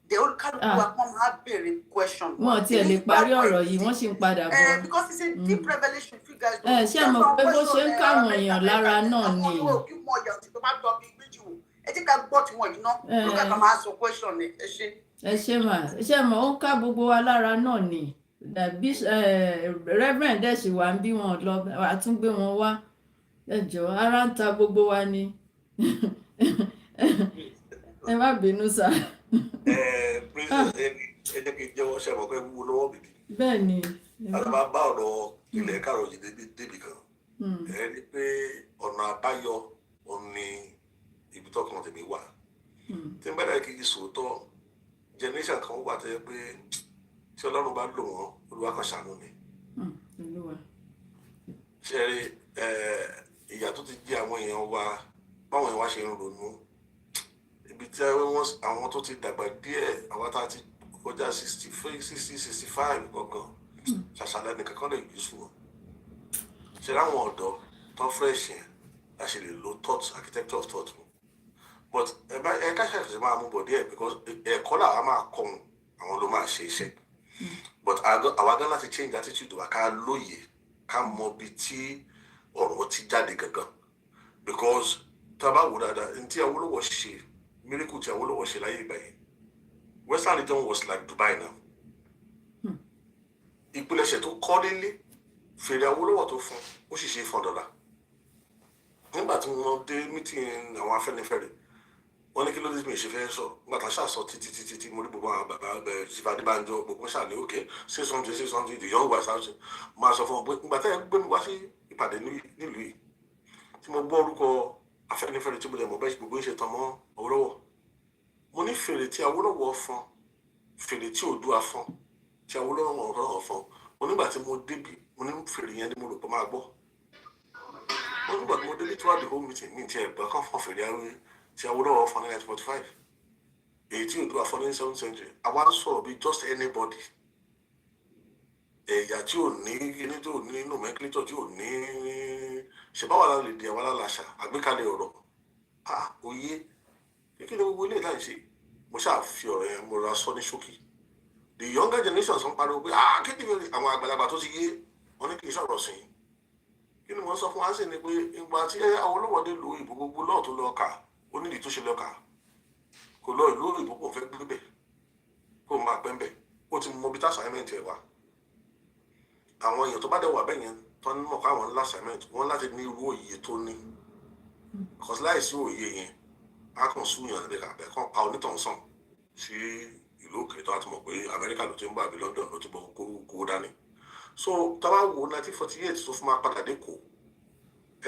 G: The old kálukú wa wọ́n máa béèrè question.
B: Wọ́n tiẹ̀ lè parí ọ̀rọ̀ yìí, wọ́n sì ń padà bọ̀.
G: Because it's a deep revelation if you guys don't.
B: Ṣé mọ̀ pé bó ṣe ń káwọn èèyàn lára náà ni.
G: Àwọn olówó kí wọ́n yà sí tó bá dọ̀ bí méjì wò. Ẹ jẹ́ ká gbọ́ tí wọ́n yìí ná. Lókè kan máa sọ question ni ẹ ṣe.
B: Ẹ ṣe mà ṣe mọ̀ ó ń ká gbogbo wa lára náà ni. Reverend dẹ̀ sì wá ń bí wọn lọ àtúngbé wọn wá. Ẹ jọ̀ọ́ ara ń ta gbogbo wa ni. Ẹ má bínú sá.
A: Princess ẹ jẹ́ kí n jẹ́wọ́ ṣe àmọ́ pé wúwo lọ́wọ́ bìbí.
B: Bẹ́ẹ̀ ni.
A: Àti máa bá ọ̀rọ̀ ilẹ̀ kárọ̀ yìí débi kan. Ẹ rí pé ọ̀nà àbáyọ òun ni ibi tọ́kàn tèmi wà. Tí n bá dàgbé kí n sòótọ́ generation kan wà tó yẹ pé tí Ọlọ́run bá lò wọ́n Olúwa kan ṣàánú ni. Ṣé rí ìyà tó ti jẹ́ àwọn èèyàn wa báwọn èèyàn wa ṣe ń ronú ibi tí àwọn tó ti dàgbà díẹ̀ àwọn tá a ti kọjá 65 gangan ṣàṣàlẹ̀ nìkan kan lè useful wọn. Ṣé láwọn ọ̀dọ́ tó fresh yẹn la ṣe lè lo thought architecture of thought but ẹ ká ṣàṣàṣe máa mú bọ̀ díẹ̀ because ẹ̀kọ́ làwa máa kọ́ wọn àwọn ló máa ṣe iṣẹ́ but àwa gan láti change attitude wa ká lóye ká mọ bí tí ọ̀rọ̀ ti jáde gangan because tá a bá wò dáadáa ní tí Awólọ́wọ̀ ṣe miracle tí Awólọ́wọ̀ ṣe láyé ìgbà yẹn Western region was like Dubai now ìpilẹ̀ṣẹ̀ tó kọ́ délé fèrè Awólọ́wọ̀ tó fún ó sì ṣe $4 nígbà tí wọ́n dé meeting àwọn Afẹ́nifẹ́re wọ́n ní kí ló dé mi ṣe fẹ́ sọ nígbà tá a ṣàṣọ títí mo rí gbogbo àwọn bàbá Chief Adébánjọ gbogbo ṣàlẹ̀ òkè say something the young boys out máa sọ fún ọ pé nígbà tá ẹ gbé mi wá sí ìpàdé nílùú yìí tí mo gbọ́ orúkọ Afẹ́nifẹ́re tí mo lè mọ̀ bẹ́ẹ̀ gbogbo ṣe tán mọ́ Awólọ́wọ̀ mo ní fèrè tí Awólọ́wọ̀ fọn fèrè tí Oòduà fọn tí Awólọ́wọ̀ rán fọn mo nígbà tí mo débi mo ní fèrè yẹn ni mo rò pé máa gbọ́ mo nígbà tí mo débi throughout the whole meeting mi ti ẹ̀gbọ́n kan fọn fèrè awé tí Awólọ́wọ̀ fọn ní 1945 èyí tí Oòduà fọn ní 7th century àwa ń sọ̀rọ̀ bí just anybody ẹ̀yà tí ò ní kíní tí ò ní nomenclature tí ò ní ṣèbáwá la lè di àwa lálàṣà àgbékalẹ̀ ọ̀rọ̀ òye kí ni gbogbo ilé ìdáhùn ṣe mo ṣáà fi ọ̀rọ̀ yẹn mo ra sọ ní ṣókí the younger generation ń pariwo pé kéde bẹ̀rẹ̀ àwọn àgbàlagbà tó ti yé wọn ní kì í sọ̀rọ̀ sí i kí ni wọ́n sọ fún wa sí ni pé ìgbà tí Awólọ́wọ̀ dé lu ìbò gbogbo náà tó lọ kà ó nídìí tó ṣe lọ kà kò lọ ìlú òyìnbó kò fẹ́ gbé bẹ̀ kó máa pẹ́ bẹ̀ ó ti mọ bí tá assignment ẹ̀ wá àwọn èèyàn tó bá dẹ̀ wà bẹ́ẹ̀ yẹn tó ń mọ̀ káwọn ńlá assignment wọ́n láti ní irú òye tó ní because láìsí òye yẹn a kàn súnyàn níbi kàbẹ́ kan pa onítàn sàn sí ìlú òkè tó a ti mọ̀ pé Amẹ́ríkà ló ti ń bọ̀ àbí London ló ti bọ̀ kó dání so tá a bá wo 1948 tó fún wa padà dẹ́kọ̀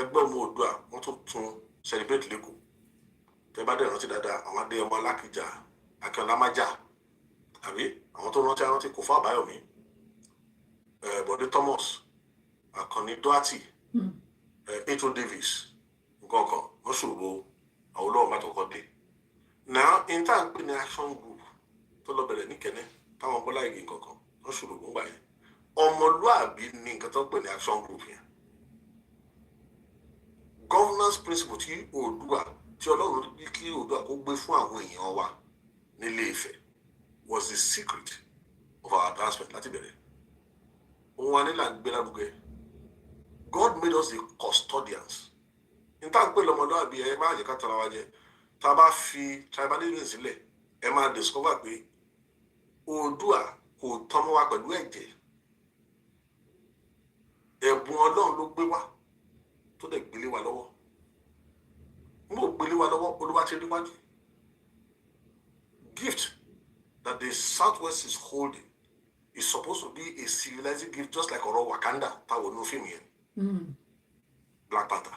A: ẹgbẹ́ ọmọ Oòduà wọ́n tó tún celebrate lẹ́kọ̀ọ́ tẹ́ bá dẹ̀ rántí dáadáa àwọn adé ọmọ Alákìjà Akínọlá Májà àbí àwọn tó rántí Kòfó Àbáyọ̀mí Bọ̀dé Thomas Àkànní Dọ́àtì H.O. Davis nǹkan kan wọ́n ṣòro Awólọ́wọ̀ má tó kọ́ dé now in tá à ń pè ní action group tó lọ bẹ̀rẹ̀ ní Kẹ́nẹ́ táwọn Bọ́lá Ìgè nǹkan kan wọ́n ṣòro gbọ́ngbà yẹn ọmọlúàbí ní nǹkan tó pè ní action group yẹn governance principle tí Oòduà tí Ọlọ́run ní kí Oòduà kó gbé fún àwọn èèyàn wa nílé Ifẹ̀ was the secret of our advancement láti bẹ̀rẹ̀ òun wa nílà gbé lárugẹ God made us the custodians n tá n pè lọmọlúàbí ẹ má jẹ́ ká tara wa jẹ tá a bá fi tribalism sílẹ̀ ẹ máa discover pé Oòduà kò tọ́mọ́ wa pẹ̀lú ẹ̀jẹ̀ ẹ̀bùn Ọlọ́run ló gbé wá tó dẹ̀ gbélé wa lọ́wọ́ mo gbélé wa lọ́wọ́ Olúwa ti rí wájú gift that the Southwest is holding is supposed to be a civilizing gift, just like Oro Wakanda, that will no film here. Black Panther.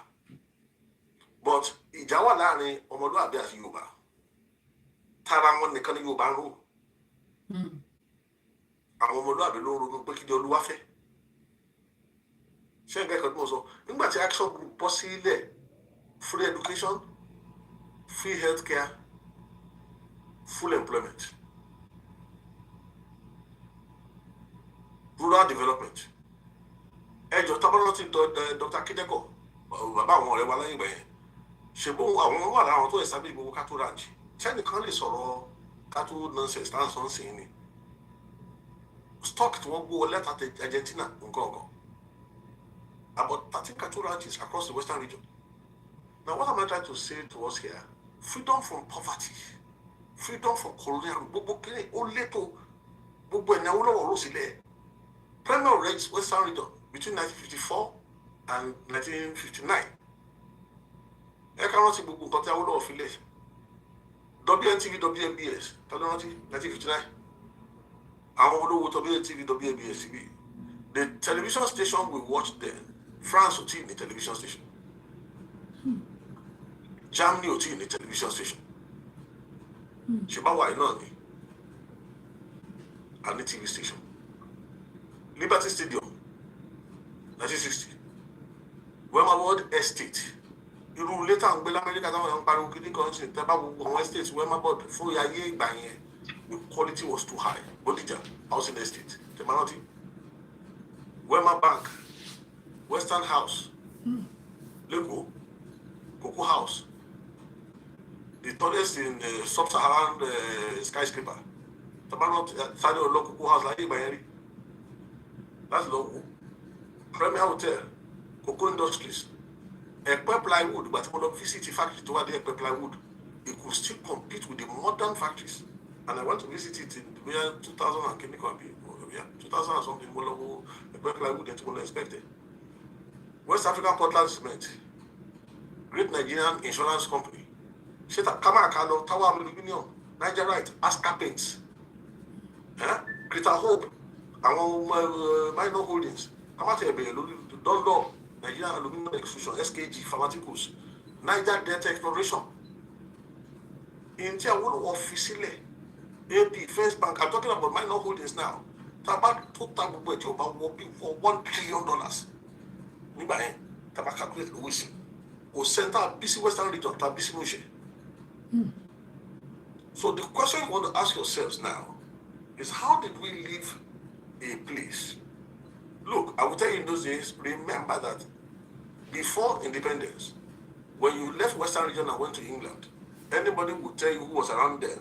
A: But ìjà wà láàrin ọmọlúwàbí àti Yorùbá. Tara wọn nìkan ni Yorùbá ń rò. Àwọn ọmọlúwàbí ló ń ronú pé kí ni Olúwa fẹ́. Ṣé ẹgbẹ́ kan tí mo sọ? Nígbà tí action group bọ́ sílẹ̀, free education, free healthcare, full employment, rural development. Ẹjọ́ tábọ́lọ́ ti Dr. Kideko, bàbá àwọn ọ̀rẹ́ wa lẹ́yìn ìgbà yẹn. Ṣèbó àwọn wà lára àwọn tó establish gbogbo cattle ranch. Ṣẹ́nìkan lè sọ̀rọ̀ cattle nonsense tá à ń sọ ń sìn ní. Stock tí wọ́n gbówó lẹ́tà Argentina nǹkan. About 30 cattle ranches across the western region. Now what am I trying to say to us here? Freedom from poverty, freedom from colonial, gbogbo kiri ó létò gbogbo ẹ̀ní Awólọ́wọ̀ rò sílẹ̀. Premier rates western region between 1954 and 1959. Ẹ ká rántí gbogbo nǹkan tí Awólọ́wọ̀ fi lẹ̀. WNTV, WNBS, tọ́lá rántí 1959. Àwọn olówó WNTV, WNBS bí. The television station we watched then, France ò tí ní television station. Germany ò tí ní television station. Ṣèbáwá iná ni. A ní TV station. Liberty Stadium, 1960. Wema World Estate. Irú ilé tá à ń gbé l'Amẹ́ríkà táwọn èèyàn ń pariwo kiri kan sí tẹ́ bá gbogbo àwọn estates Wema World fún ayé ìgbà yẹn. The quality was too high. Bodija, housing estate. Temanoti. Wema Bank, Western House, Lego, Cocoa House. The tallest in the sub-Saharan skyscraper. Temanoti, Sadi Olo Cocoa House, like Bayeri. That's low. Premier Hotel, Cocoa Industries. Ekpe Plywood, but when I visit the factory to the Ekpe Plywood, it could still compete with the modern factories. And I went to visit it in the year 2000 and 2000 and something, Ekpe Plywood that we expected. West African Portland Cement, Great Nigerian Insurance Company, Sheta Kamakalo, Tower Aluminium, Niger Right, Aska Paints, Greater Hope, our minor holdings, Amatebe, Dondo, Nigerian Aluminium Extrusion, SKG, Pharmaceuticals, Niger Delta Exploration. In Tia Wolo officially, AP, First Bank, I'm talking about minor holdings now. About total budget about working for $1 trillion. Nibae, Taba calculate Louis. Go center BC Western region, BC Moshe. So the question you want to ask yourselves now is how did we leave a place? Look, I will tell you in those days, remember that before independence, when you left Western region and went to England, anybody would tell you who was around then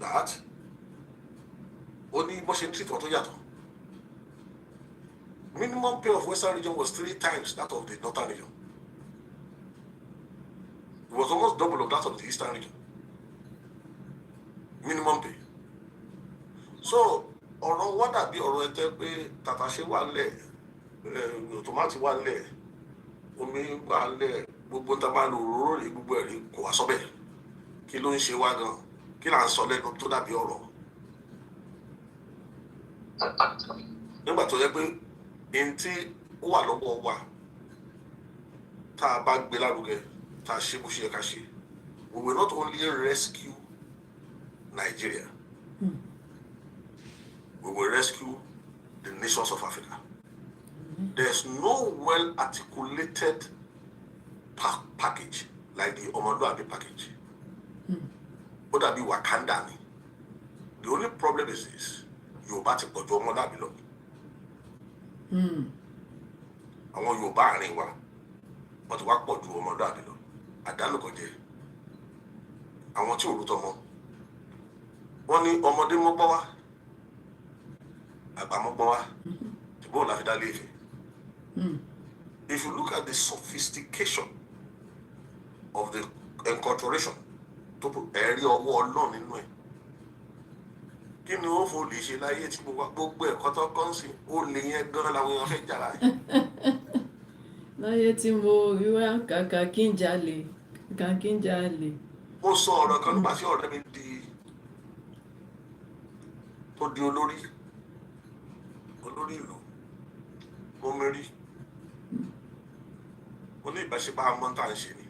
A: that only motion treat or to minimum pay of Western region was 3 times that of the Northern region. It was almost double of that of the Eastern region. Minimum pay. So, ọ̀rọ̀ wá dàbí ọ̀rọ̀ ẹ̀tẹ́ pé tàtàṣé wà lẹ̀, tòmátì wà lẹ̀, omi wà lẹ̀, gbogbo tá máa lò òróró rè gbogbo ẹ̀rí kò wá sọ́bẹ̀. Kí ló ń ṣe wá gan? Kí là ń sọ lẹ́nu tó dàbí ọ̀rọ̀? Nígbà tó yẹ pé ẹni tí ó wà lọ́wọ́ wa tá a bá gbé lárugẹ tá a ṣe bó ṣe yẹ ká ṣe, we will not only rescue Nigeria, we will rescue the nations of Africa. There's no well-articulated package like the Omoduabi package. Ó dàbí Wakanda ni. The only problem is this: Yorùbá ti pọ̀ ju Ọmọlúàbí lọ. Àwọn Yorùbá àárín wa wọ́n ti wá pọ̀ ju Ọmọlúàbí lọ. Àdánù kò jẹ́. Àwọn tí ò rútọ́ mọ́. Wọ́n ní ọmọdé mọ́gbọ́n wá. Àgbà mọ́gbọ́n wá. Ṣùgbọ́n la fi dá lé Ifẹ̀. If you look at the sophistication of the enculturation, tó ẹ̀rí ọwọ́ Ọlọ́run nínú ẹ̀. Kí ni ó fò lè ṣe láyé tí gbogbo ẹ̀kọ́ tó kọ́ sí ó lè yẹn gan làwọn èèyàn fẹ́ jà láyé.
B: Láyé tí mo rí wá kàkà kí n jalè.
A: Mo sọ ọ̀rọ̀ kan nígbà tí ọ̀rẹ́ mi di tó di olórí ìlú mo mérí mo ní ìbáṣepọ̀ àmọ́ tá à ń ṣe ni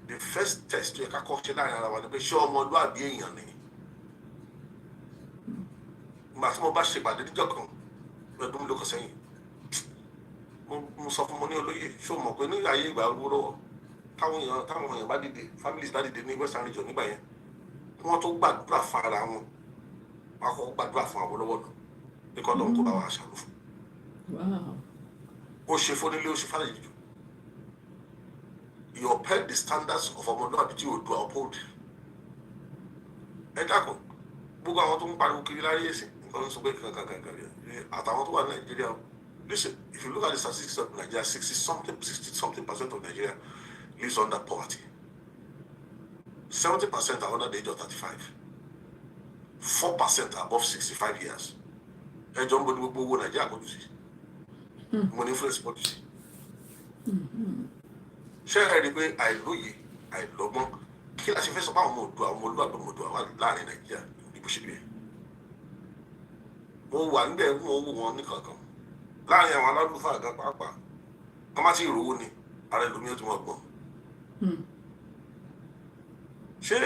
A: the first test tó yẹ ká kọ́ ṣe láàrin ara wa ni pé ṣé ọmọlúwàbí èèyàn ni ìgbà tí mo bá ṣe ìpàdé níjọ́ kan lọ́dún mélòó kan sẹ́yìn mo sọ fún mo ní olóyè ṣó mọ̀ pé ní ayé ìgbà owó lọ́wọ́ táwọn èèyàn bá dìde families bá dìde ní western region nígbà yẹn kí wọ́n tó gbàdúrà fún ara wọn wọ́n á kọ́kọ́ gbàdúrà fún àwọn lọ́wọ́ náà ní kọ́ lọ́wọ́ tó bá wà ṣàlù fún ó ṣe fónílé ó ṣe fàlejò you upheld the standards of ọmọlúwàbí tí o do uphold ẹ dákun gbogbo àwọn tó ń pariwo kiri láyé ẹsìn nǹkan sọ pé kankan àtàwọn tó wà ní Nàìjíríà listen if you look at the statistics of Nigeria 60-something% of Nigeria lives under poverty 70% are under the age of 35 4% are above 65 years ẹ jọ ń bọ ní gbogbo owó Nàìjíríà kọjú sí mo ní influence kọjú sí ṣé ẹ rí i pé àìlóye àìlọ́gbọ́n kí la ṣe fẹ́ sọ pé àwọn ọmọ olúwàgbọ́n ọmọdé wà láàrin Nàìjíríà níbo ṣe bí ẹ mo wà níbẹ̀ mo wò wọn ní kankan láàrin àwọn alálùfáà àga pàápàá wọ́n má ti rówó ni ara ẹlòmíràn tó mọ̀ gbọ́n ṣé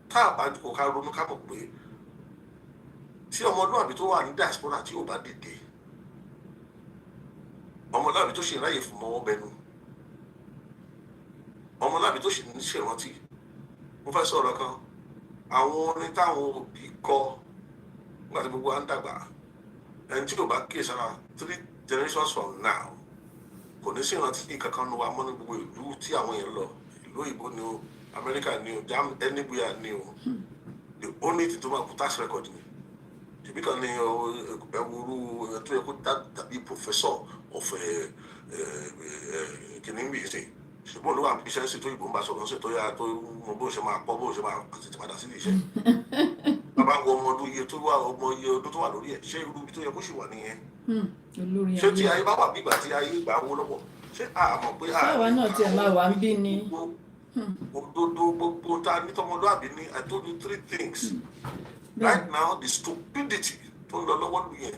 A: tá a bá kó ká ronú ká mọ̀ pé tí ọmọlúwàbí tó wà ní diaspora tí ò bá dìde ọmọlúwàbí tó ṣe ráyè fún mọ́wọ́ bẹnu ọmọlúwàbí tó ṣe ní ṣèrántí mo fẹ́ sọ̀rọ̀ kan àwọn orin táwọn òbí kọ nígbà tí gbogbo wa ń dàgbà ẹni tí ò bá kíyè sára 3 generations from now kò ní sí ìrántí kankan nu wa mọ́ ní gbogbo ìlú tí àwọn èèyàn lọ ìlú òyìnbó ni o Amẹ́ríkà ni o anywhere ni o the only thing tó máa kú tax record ni tìbí kan ní ẹwúrú tó yẹ kó tàbí professor of kìnìún bíi ṣe ṣùgbọ́n olówó àbí iṣẹ́ ń ṣètò ìbò ń bá sọ̀rọ̀ ń ṣètò yára tó mọ bó ṣe máa pọ̀ bó ṣe máa tètè padà sí iṣẹ́ bàbá wo ọmọ ọdún iye tó wà lórí ẹ̀ ṣé irú ibi tó yẹ kó ṣì wà nìyẹn ṣé tí ayé bá wà bí ìgbà tí ayé ìgbà wó lọ́wọ́ ṣé àmọ̀ pé
B: àwa náà tiẹ̀ máa wà ń bí ni
A: òdodo gbogbo ta ní tọmọlúwàbí ní I told you 3 things right now the stupidity tó ń lọ lọ́wọ́ lu yẹn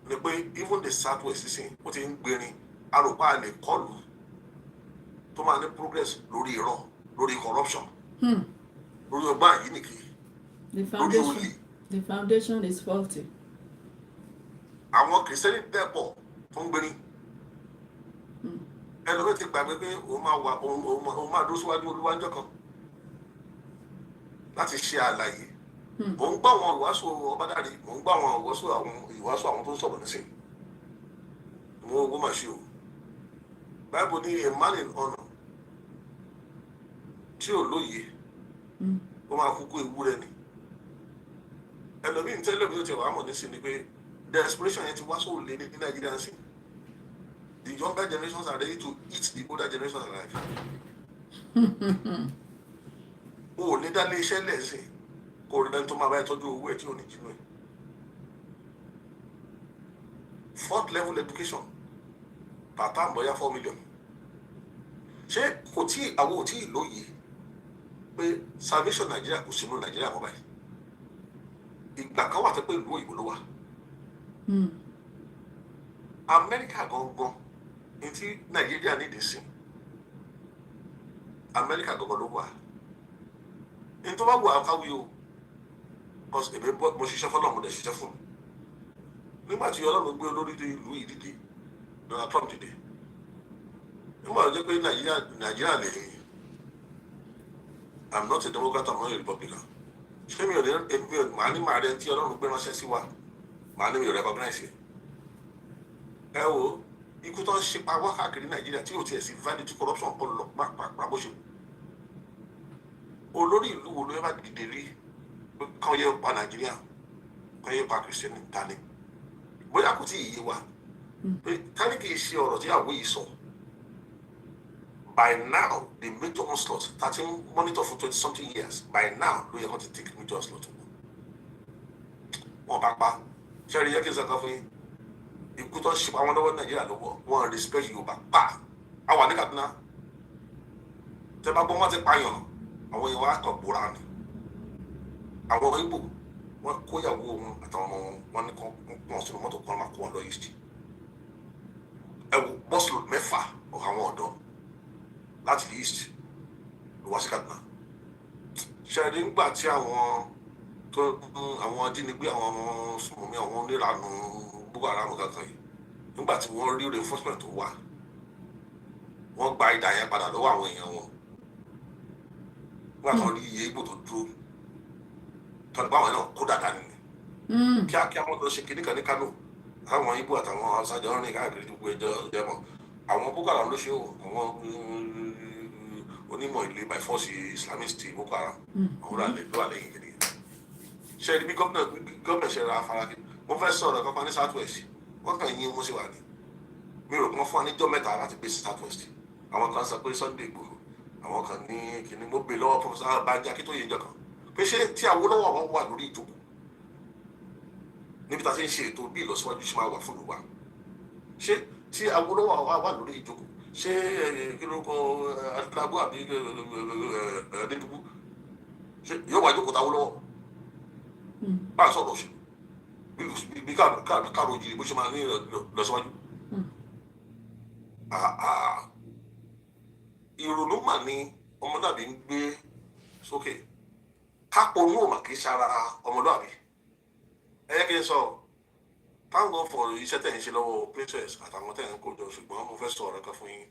A: ni pé even the southwest sísìn ó ti ń gbérin arọ̀pá lè kọlù tó máa ní progress lórí irọ́ lórí corruption lórí ọgbà yìí nìkì lórí olè.
B: The foundation is faulty.
A: àwọn kìrìsìtẹ́nì dẹ́pọ̀ tó ń gbérin ẹlòmíì ti gbàgbé pé òun máa dúró síwájú olúwájọ́ kan láti ṣe àlàyé mò ń gbọ́ àwọn ìwàásù ọbádàrí mò ń gbọ́ àwọn ìwàásù àwọn tó ń sọ̀rọ̀ nísìn mo owó mà ṣe o Bible ní a man in honour tí ò lóye ó máa kúkú ewúrẹ́ ni ẹlòmíì ń tẹ́lẹ̀ bí ó ti wà á mọ̀ nísìn ni pé desperation yẹn ti wá sóò lé ní Nàìjíríà sí the younger generations are ready to eat the older generations alive o ò ní dá lé iṣẹ́ lẹ́sìn kò rí lẹ́nu tó máa bá ẹ tọ́jú owó ẹ̀ tí ò ní jìnnà ẹ̀ 4th level education bàtà àbọ̀yá 4 million ṣé àwọn ò tí ì lóye pé salvation Nàìjíríà kò sínú Nàìjíríà mọ́ báyìí ìgbà kan wà tó pé ìlú òyìnbó ló wà Amẹ́ríkà gangan ní tí Nàìjíríà nídìí sí Amẹ́ríkà gangan ló wà ní tó bá wù àkáwí o because èmi mo ṣiṣẹ́ fọ́lọ́ mo dẹ̀ ṣiṣẹ́ fún mi nígbà tí Ọlọ́run gbé olórí ìlú yìí dìde Donald Trump dìde nígbà tó jẹ́ pé Nàìjíríà lè rìn I'm not a Democrat, I'm not a Republican ṣé mi ò ní màá ní màá rẹ tí Ọlọ́run gbé ránṣẹ́ sí wa màá ní mi ò recognize ẹ wo ikú tó ń ṣe pa wá káàkiri Nàìjíríà tí ò tiẹ̀ sí vanity corruption pọ̀ lọ pàápàá bó ṣe olórí ìlú wo ló yẹ bá dìde rí kàn yẹ pa Nàìjíríà kàn yẹ pa Kìrìsìtẹ́nì tani bóyá kò tí ì yé wa pé tani kì í ṣe ọ̀rọ̀ tí àwọ̀ yìí sọ by now the major onslaught starting monitor for 20-something years by now ló yẹ kó ti take major onslaught wọn bá pa ṣẹ́rí yẹ kí n sọ kan fún yín ikú tó ń ṣe pa wọn lọ́wọ́ Nàìjíríà lọ́wọ́ wọn respect Yorùbá pa àwa ní Kaduna tẹ bá gbọ́ wọn ti pààyàn àwọn yẹn wá kàn bóra ni àwọn Ìgbò wọ́n kó ìyàwó wọn àtàwọn ọmọ wọn ní kan wọn sínú mọ́tò kan máa kó wọn lọ east ẹ wo bọ́ọ̀sì lòdì mẹ́fà àwọn ọ̀dọ́ láti east ló wá sí Kaduna ṣẹ́ẹ̀rí nígbà tí àwọn ajínigbé àwọn sùnmùmí àwọn oníranú Boko Haram kankan yìí nígbà tí wọ́n rí reinforcement tó wà wọ́n gba ìdá yẹn padà lọ́wọ́ àwọn èèyàn wọn nígbà tí wọ́n rí iye igbó tó dúró tọ́lú báwọn náà kó dáadáa nìyẹn kíákíá wọ́n lọ ṣe kinní kan ní Kano àwọn Igbo àtàwọn Hausa-jọ rìn káàkiri gbogbo ẹjọ́ jẹ́mọ̀ àwọn Boko Haram ló ṣe o àwọn onímọ̀ ilé by force Islamist Boko Haram àwọn ló wà lẹ́yìn kiri ṣe ibi gómìnà ṣe ra afárá kí mo fẹ́ sọ̀rọ̀ kankan ní South West wọ́n kàn yín mo ṣe wà ní mi rò pé wọ́n fún wa níjọ́ mẹ́ta láti gbé sí South West àwọn kan sọ pé Sunday Igboho àwọn kan ní kíní mo gbé lọ́wọ́ Professor Banji Akintoye ìjọ kan pé ṣé tí Awólọ́wọ̀ wọn wà lórí ìjókòó níbi tá a ti ń ṣe ètò bí ìlọsíwájú ṣe máa wà fún ìlú wa ṣé tí Awólọ́wọ̀ wà lórí ìjókòó ṣé kí ló kọ Adúlábù àbí Adédùbú ṣé yóò wá ìjókòó t'Awólọ́wọ̀ bá a sọ̀rọ̀ ṣe bí káàró jìnnì bó ṣe máa ní ìlọsíwájú ìrònú mà ní ọmọdàbí ń gbé sókè kápò ní òmà kì í ṣara ọmọlúàbí ẹ yẹ kí n sọ thank God for iṣẹ́ tẹ̀ ń ṣe lọ́wọ́ princess àtàwọn tẹ̀ ń kó jọ ṣùgbọ́n mo fẹ́ sọ ọ̀rọ̀ kan fún yín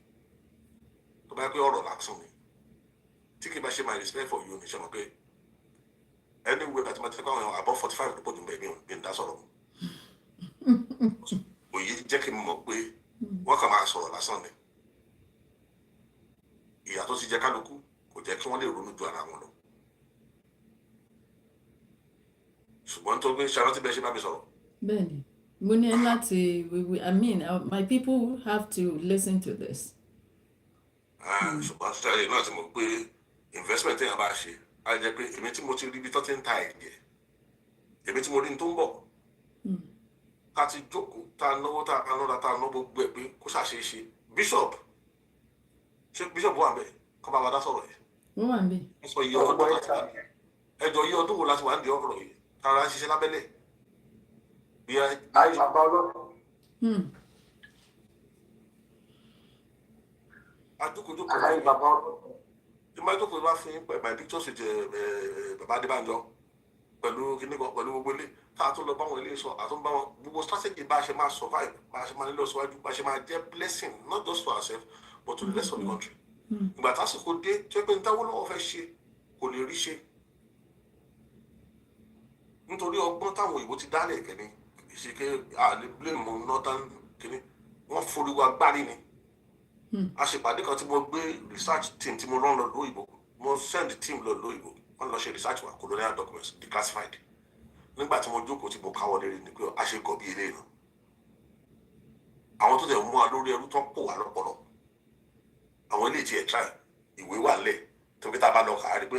A: tó bá yẹ pé ọ̀rọ̀ lásán ni tí kì í bá ṣe my respect for you ní ṣe mọ̀ pé anyway àti máa ti fẹ́ àwọn above 45 ló pọ̀ jù bẹ́ẹ̀ mi ń dá sọ̀rọ̀ òye jẹ́ kí n mọ̀ pé wọ́n kàn máa sọ̀rọ̀ lásán ni ìyà tó ti jẹ kálukú kò jẹ́ kí wọ́n lè ronú ju ara wọn lọ ṣùgbọ́n tó gbé ṣarántí bẹ́ẹ̀ ṣe bá mi sọ̀rọ̀.
B: bẹ́ẹ̀ni mo ní láti I mean my people have to listen to this.
A: ṣùgbọ́n sáré náà ti mọ̀ pé investment téèyàn bá ṣe á jẹ́ pé èmi tí mo ti rí ibi tó ti ń ta ẹ̀jẹ̀ èmi tí mo rí ní tó ń bọ̀ ká ti jókòó tá a náwó tá a náwó tá a ná gbogbo ẹ̀ pé kó ṣàṣe ṣe bishop ṣé bishop wà bẹ́ẹ̀ kọ́ bá wa dá sọ̀rọ̀ yìí.
B: wọ́n wà níbí.
A: wọ́n sọ iye ọdún láti wà ní ẹjọ́ iye ọdún wo láti wà ní ọ̀rọ̀ yìí tara ń ṣiṣẹ́ lábẹ́lẹ̀.
E: ayé bàbá ọlọ́run.
A: adúkòjókòó
E: ayé bàbá ọlọ́run.
A: ìmájókòó bá fún yín pẹ̀lú my pictures jẹ bàbá Adébánjọ pẹ̀lú kíníkan pẹ̀lú gbogbo ilé tá a tún lọ báwọn ilé sọ àtún báwọn gbogbo strategy bá a ṣe máa survive bá a ṣe máa nílò síwájú bá a ṣe máa jẹ́ blessing not just for ourselves but to the rest of the country. ìgbà tásìkò dé tó pé níta Awólọ́wọ̀ fẹ́ ṣe kò lè rí ṣe nítorí ọgbọ́n táwọn òyìnbó ti dálẹ̀ kẹ́ni ṣe ké àlè blame northern kìíní wọ́n forí wa gbárí ni. a ṣèpàdé kan tí mo gbé research team tí mo rán lọ lóyìnbó mo send team lọ lóyìnbó wọ́n lọ ṣe research wa colonial documents declassified nígbà tí mo jókòó tí mo káwọ́ lérí ni pé a ṣe gọ̀ bí eléyìí náà àwọn tó tẹ̀ mú wa lórí ẹrú tó ń pò wá lọ́pọ̀lọ́ àwọn ilé tí ẹ̀ try ìwé wà lẹ̀ tó fi tá a bá lọ kà á rí pé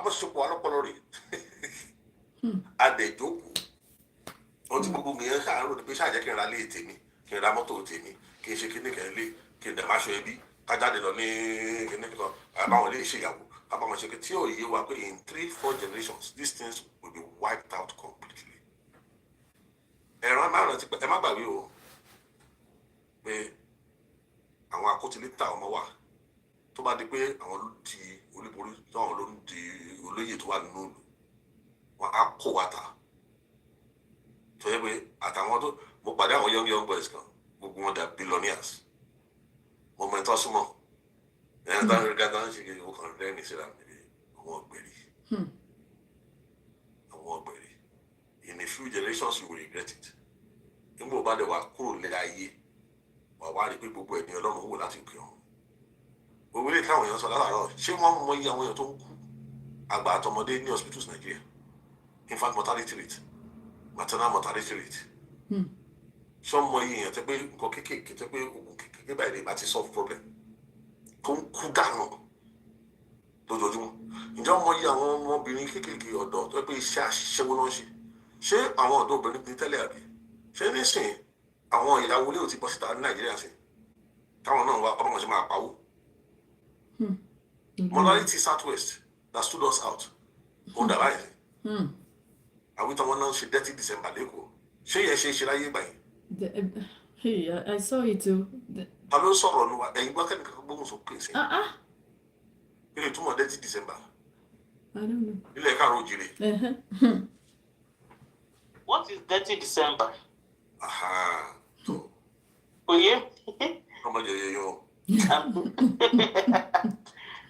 A: bó ṣe pò wá lọ́pọ̀lọ́ rè adẹ̀jókòó ohun tí gbogbo mi yẹn ṣàárò ni pé ṣáàjẹ́ kí n ra lé tèmi kí n ra mọ́tò tèmi kí n ṣe kíní kan lé kí n dẹ̀ máa ṣọ ẹbí ká jáde lọ ní kíní kan àbáwọn ilé ìṣèyàwó àbáwọn ṣe tí ò yé wa pé in 3-4 generations these things will be wiped out completely. ẹ̀rọ márùn-ún ti pẹ́ ẹ má gbàgbé o pé àwọn akótilétà ọmọ wa tó bá di pé àwọn ló di olúborí táwọn ló ń di olóyè tó wà nínú ìlú wọn á kó wa ta tó yẹ pé àtàwọn tó mo pàdé àwọn young boys kan gbogbo wọn dà billionaires mo mọ ẹ̀tọ́ súnmọ́ ẹ̀yìn táwọn ẹ̀ka táwọn ṣe kéde ọkàn lẹ́yìn síra níbi àwọn ọ̀gbẹ̀rì in a few generations you will regret it nígbà ó bá dẹ̀ wá kúrò lé ayé wà wá rí pé gbogbo ẹni Ọlọ́run wò láti pè ọ́n gbogbo ilé táwọn èèyàn sọ látàárọ̀ ṣé wọ́n mọ iye àwọn èèyàn tó ń kú àgbà àtọmọdé ní hospitals Nigeria infant mortality rate maternal mortality rate ṣé wọ́n mọ iye èèyàn tẹ́ pé nǹkan kéékèèké tẹ́ pé oògùn kéékèèké báyìí lè bá ti solve problem tó ń kú dànù lójoojúmọ́ ǹjẹ́ wọ́n mọ iye àwọn ọmọbìnrin kéékèèké ọ̀dọ́ tó pé iṣẹ́ àṣìṣẹ́wó náà ṣe àwọn ọ̀dọ́ obìnrin ní tẹ́lẹ̀ àbí ṣé nísìnyí àwọn ìyàwó ilé ò ti bọ́ síta ní Nàìjíríà sí táwọn náà wá ọmọ ṣe máa pawó. Morality Southwest that stood us out on the line àwọn ìtàn wọn náà ń ṣe dirty December lẹ́kọ̀ọ́ ṣé yẹn ṣe láyé báyìí.
B: Hey, I saw it too.
A: Ta ló sọ̀rọ̀ nu wa ẹ̀yin gbọ́ kẹ́nìkan gbóhùn sókè sí. Kí ni túmọ̀ dirty December?
B: I don't know.
A: Ilé Káàárọ̀ Oòjíire.
C: What is dirty December?
A: So.
C: Oye.
A: Ọmọ jẹyẹ yọ.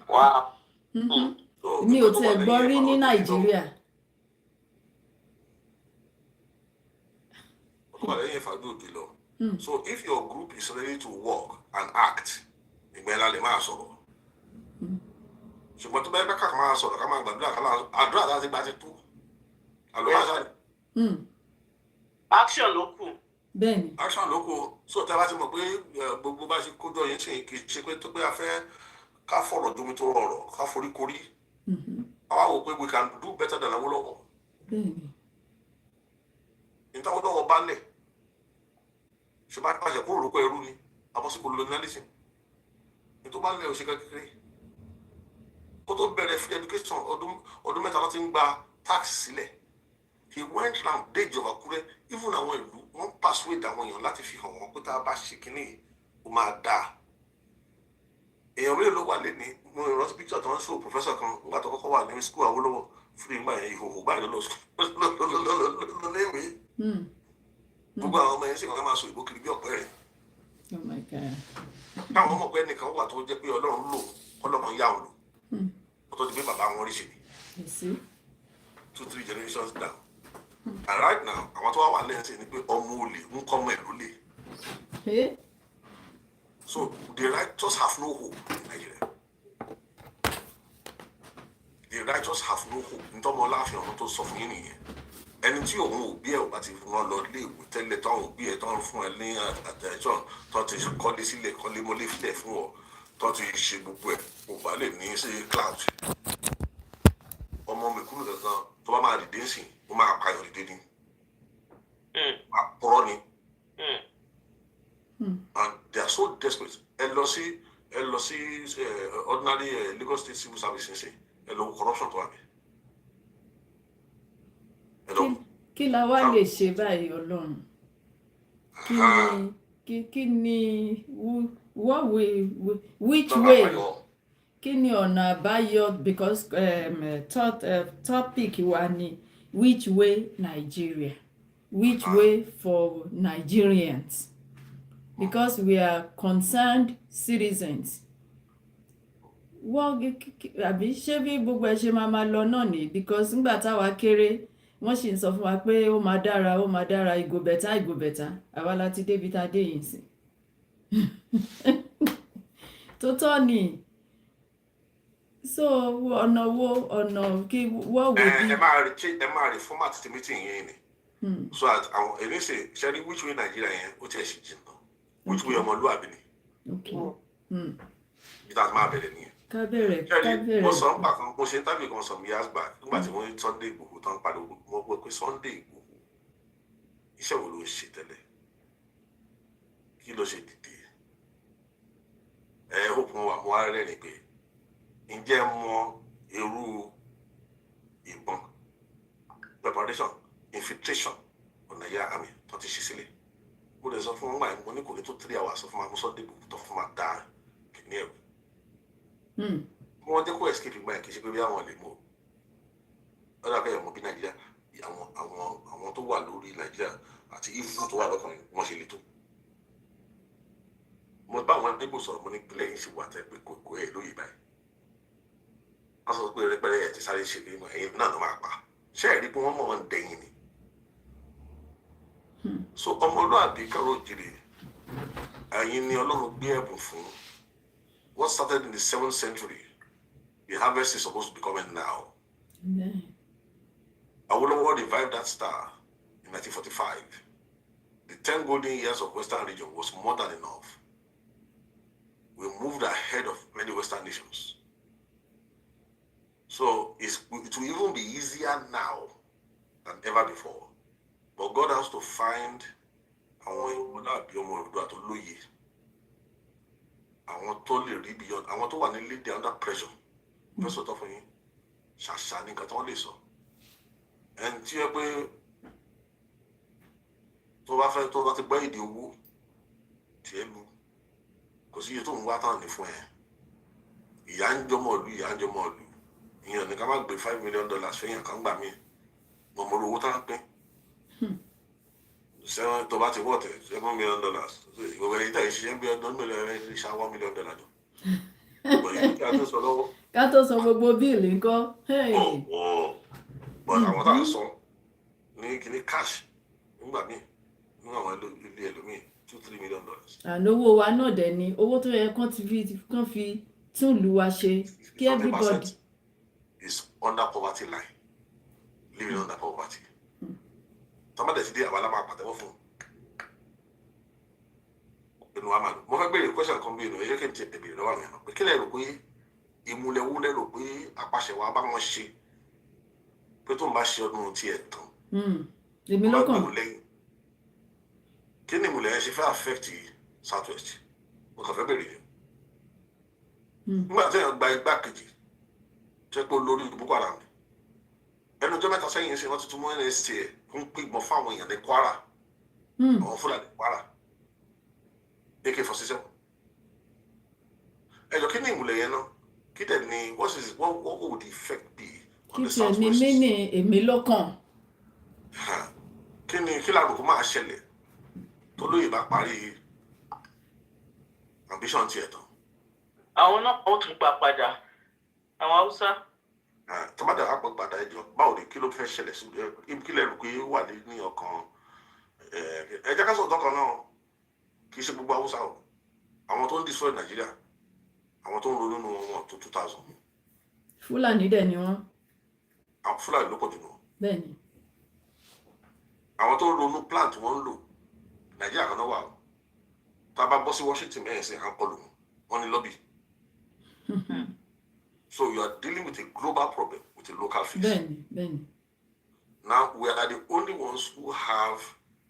C: Wow.
B: Mi ò tiẹ̀ gbọ́ rí ní Nàìjíríà.
A: So if your group is ready to work and act, ìgbẹ́la lè máa sọ̀rọ̀. Ṣùgbọ́n tó bá yẹ ká máa sọ̀rọ̀ ká máa gbàdúrà ká máa àdúrà láti gbà ti tó. Àlùfáà
C: Action ló kù.
B: Bẹ́ẹ̀ni.
A: Action ló kù. So tí a bá ti mọ̀ pé gbogbo bá ṣe kójọ yẹn ṣe kì í ṣe pé tó pé a fẹ́ ká fọ̀rọ̀ jomi tó rọrọ̀ ká forí korí. Àwa wò pé we can do better than Awólọ́wọ̀.
B: Bẹ́ẹ̀ni.
A: Nítorí Awólọ́wọ̀ bá lẹ̀ ṣe bá pàṣẹ kúrò lóko ẹrú ni àbọ̀sí colonialism. Nítorí bá lẹ̀ ò ṣe kékeré. Kó tó bẹ̀rẹ̀ free education ọdún mẹ́ta ló ti ń gba tax sílẹ̀. He went round dé ìjọba Àkúrẹ́ even àwọn ìlú wọ́n persuade àwọn èèyàn láti fi hàn wọ́n pé tá a bá ṣe kínní ó máa dáa. Èèyàn mélòó ló wà lẹ́ni mo rántí picture tó ń show professor kan nígbà tó kọ́kọ́ wà ní school Awólọ́wọ̀ fún ìgbà yẹn ìhòòhò báyìí lọ́lẹ́wé. Gbogbo àwọn ọmọ yẹn sì kàn máa sọ ìbò kiri bí ọ̀pẹ rẹ̀.
B: Oh my God.
A: Táwọn ọmọ ọ̀pẹ nìkan wà tó jẹ́ pé Ọlọ́run lò ọlọ́mọ yá wọn lò. Ó tó di pé bàbá wọn rí ṣe ni. 2-3 generations down. And right now, àwọn tó wá wà lẹ́yìn sí ni pé ọmọ olè ń kọ́ ọmọ ìlú lè. So the righteous have no hope in Nigeria. The righteous have no hope. Nítorí Ọláfin ọ̀run tó sọ fún yín nìyẹn. Ẹni tí òun òbí ẹ̀ ò bá ti fún wọn lọ ilé ìwé tẹ́lẹ̀ táwọn òbí ẹ̀ tó ń fún ẹ ní àtẹ̀jọ́ tó ti kọ́lé sílẹ̀ kọ́lé mọ́lé sílẹ̀ fún ọ tó ti ṣe gbogbo ẹ̀ kò bá lè ní sí cloud. Ọmọ mi kúrò gangan tó bá máa dìde sí ó máa payọ̀ dìde ni. Máa pọ́rọ́ ni. And they are so desperate. Ẹ lọ sí ordinary Lagos State Civil Service ṣe ẹ lọ corruption tó wà bẹ́ẹ̀.
B: Kí la wá lè ṣe báyìí Ọlọ́run? Kí ni which way? Kí ni ọ̀nà àbáyọ because topic wa ni which way Nigeria? Which way for Nigerians? Because we are concerned citizens. Wọ́n àbí ṣé bí gbogbo ẹ̀ ṣe máa lọ náà ni because nígbà táwa kéré wọ́n sì ń sọ fún wa pé ó máa dára ìgò bẹ̀tà àwa láti débi tá a dé yìí sí. Tó tọ́ ni. So ọ̀nà kí wọ́n wò bí. Ẹ máa rí format ti meeting yẹn ni. So àwọn èmi ṣe rí which way Nigeria yẹn ó tiẹ̀ ṣì jìnnà which way ọmọlúwàbí ni. Bí táà máa bẹ̀rẹ̀ nìyẹn. Ká bẹ̀rẹ̀. Mo sọ nípa kan mo ṣe interview kan some years back nígbà tí wọ́n Sunday Igboho tán padà mo gbọ́ pé Sunday Igboho iṣẹ́ wo ló ń ṣe tẹ́lẹ̀ kí ló ṣe dìde hope wọn wà mo wá rẹ́rìn pé ǹjẹ́ mọ irú ìbọn preparation infiltration of Nigeria army tó ti ṣe sílẹ̀ mo lè sọ fún wọn báyìí mo ní kò ní tó 3 hours sọ fún ma mo Sunday Igboho tó fún ma dá kìíní ẹ̀rù. Wọ́n jẹ́ kó escape ìgbà yẹn kì í ṣe pé bí àwọn lè mú ọ dàbẹ́ ẹ̀mọ́ bí Nàìjíríà àwọn tó wà lórí Nàìjíríà àti ìfún tó wà lọ́kàn wọn ṣe lè tó. Mo bá àwọn nígbò sọ̀rọ̀ mo ní ìpínlẹ̀ yìí ṣe wà tẹ́ pé kò ẹ̀ lóye báyìí. Wọ́n sọ pé rẹpẹrẹ ẹ̀ ti sáré ṣe lé mọ́ ẹ̀yìn náà ló máa pa ṣé ẹ̀ rí pé wọ́n mọ̀ wọn dẹ̀yìn ni. So ọmọlúwàbí Káàárọ̀ Oòjíire ẹ̀yin ni Ọlọ́run gbé ẹ̀bùn fún. What started in the 7th century, the harvest is supposed to be coming now. Awolowo revived that star in 1945. The 10 golden years of Western region was more than enough. We moved ahead of many Western nations. So it will even be easier now than ever before. But God has to find àwọn ìmọ̀láàbí ọmọ Yorùbá tó lóye. Àwọn tó lè rí beyond àwọn tó wà ní lead under pressure. Fẹ́ sọ̀tọ̀ fún yín ṣàṣà ní nǹkan tí wọ́n lè sọ.
A: ẹni tí ẹ pé tó bá ti gbọ́ èdè owó tí ẹ lu kò sí iye tó ń wá tán ní fún ẹ ìyá ń jọmọ ìlú ìyẹn ní ká má gbé $5 million fẹ́yàn kan gbà mí mo mọ owó tá a pín tó bá ti wọ́ tẹ̀ $7 million ìwé ẹ̀yìn tá ìṣiṣẹ́ bí ọdún mélòó ẹ̀ ṣá $1 million jọ ìgbà yìí kí a tó sọ lọ́wọ́.
B: ká tó san gbogbo bíìlì ńkọ́.
A: But àwọn tá a sọ ní kíní cash nígbà míì ní àwọn ilé ẹlòmíì $2-3 million.
B: àlówó wa náà dẹ̀ ni owó tó yẹ kán fi tún ìlú wa ṣe kí everybody.
A: is under poverty line living under poverty. tọ́mọdé ti dé àwọn alámà pàtẹ́wọ́ fún inú wa máa lò. mo fẹ́ béèrè question kan bí inú ẹ̀yẹ́ kí n ti béèrè lọ́wọ́ àwọn èèyàn pé kí lẹ rò pé ìmúlẹ̀wú lẹ rò pé apàṣẹwà bá wọn ṣe pé tó ń bá ṣe ọdún tiẹ̀ tán.
B: èmi lọ́kàn.
A: kí ni ìmúlẹ̀ yẹn ṣe fẹ́ affect South West mo kàn fẹ́ béèrè yẹn. nígbà tí èèyàn gba igbákejì tó pé olórí Boko Haram ẹnu ọjọ́ mẹ́ta sẹ́yìn ṣe wọ́n tuntun mọ́ NSA ń pígbọ́n fáwọn èèyàn ní Kwara àwọn Fúlàní Kwara AK-47 ẹ̀jọ̀ kí ni ìmúlẹ̀ yẹn náà kí dẹ̀ ni what would the effect be on the South West?
B: kí tiẹ̀ ní mí ní èmi lọ́kàn.
A: kí lárúkú máa ṣẹlẹ̀ tó lóye bá parí ambition tiẹ̀ tán.
C: àwọn náà ó tún gbà padà àwọn Haúsá.
A: tọ́mọdé àpò padà ẹjọ́ báwo ni kí ló fẹ́ ṣẹlẹ̀ sí kí lẹ́rù pé wà ní ọkàn ẹ̀jẹ̀ ká sọ̀tọ̀ kan náà kì í ṣe gbogbo Haúsá o àwọn tó ń destroy Nàìjíríà àwọn tó ń ronú nínú wọn tó 2000.
B: Fúlàní dẹ̀ ni wọ́n.
A: àwọn Fúlàní ló pọ̀ jù lọ.
B: bẹ́ẹ̀ni.
A: àwọn tó ń ronú plant wọ́n ń lò Nàìjíríà kan náà wà o tá a bá bọ́ sí Washington mẹ́rin sí à ń kọlù wọn ní lobby. So you are dealing with a global problem with a local fix.
B: Bẹ́ẹ̀ni.
A: Now we are the only ones who have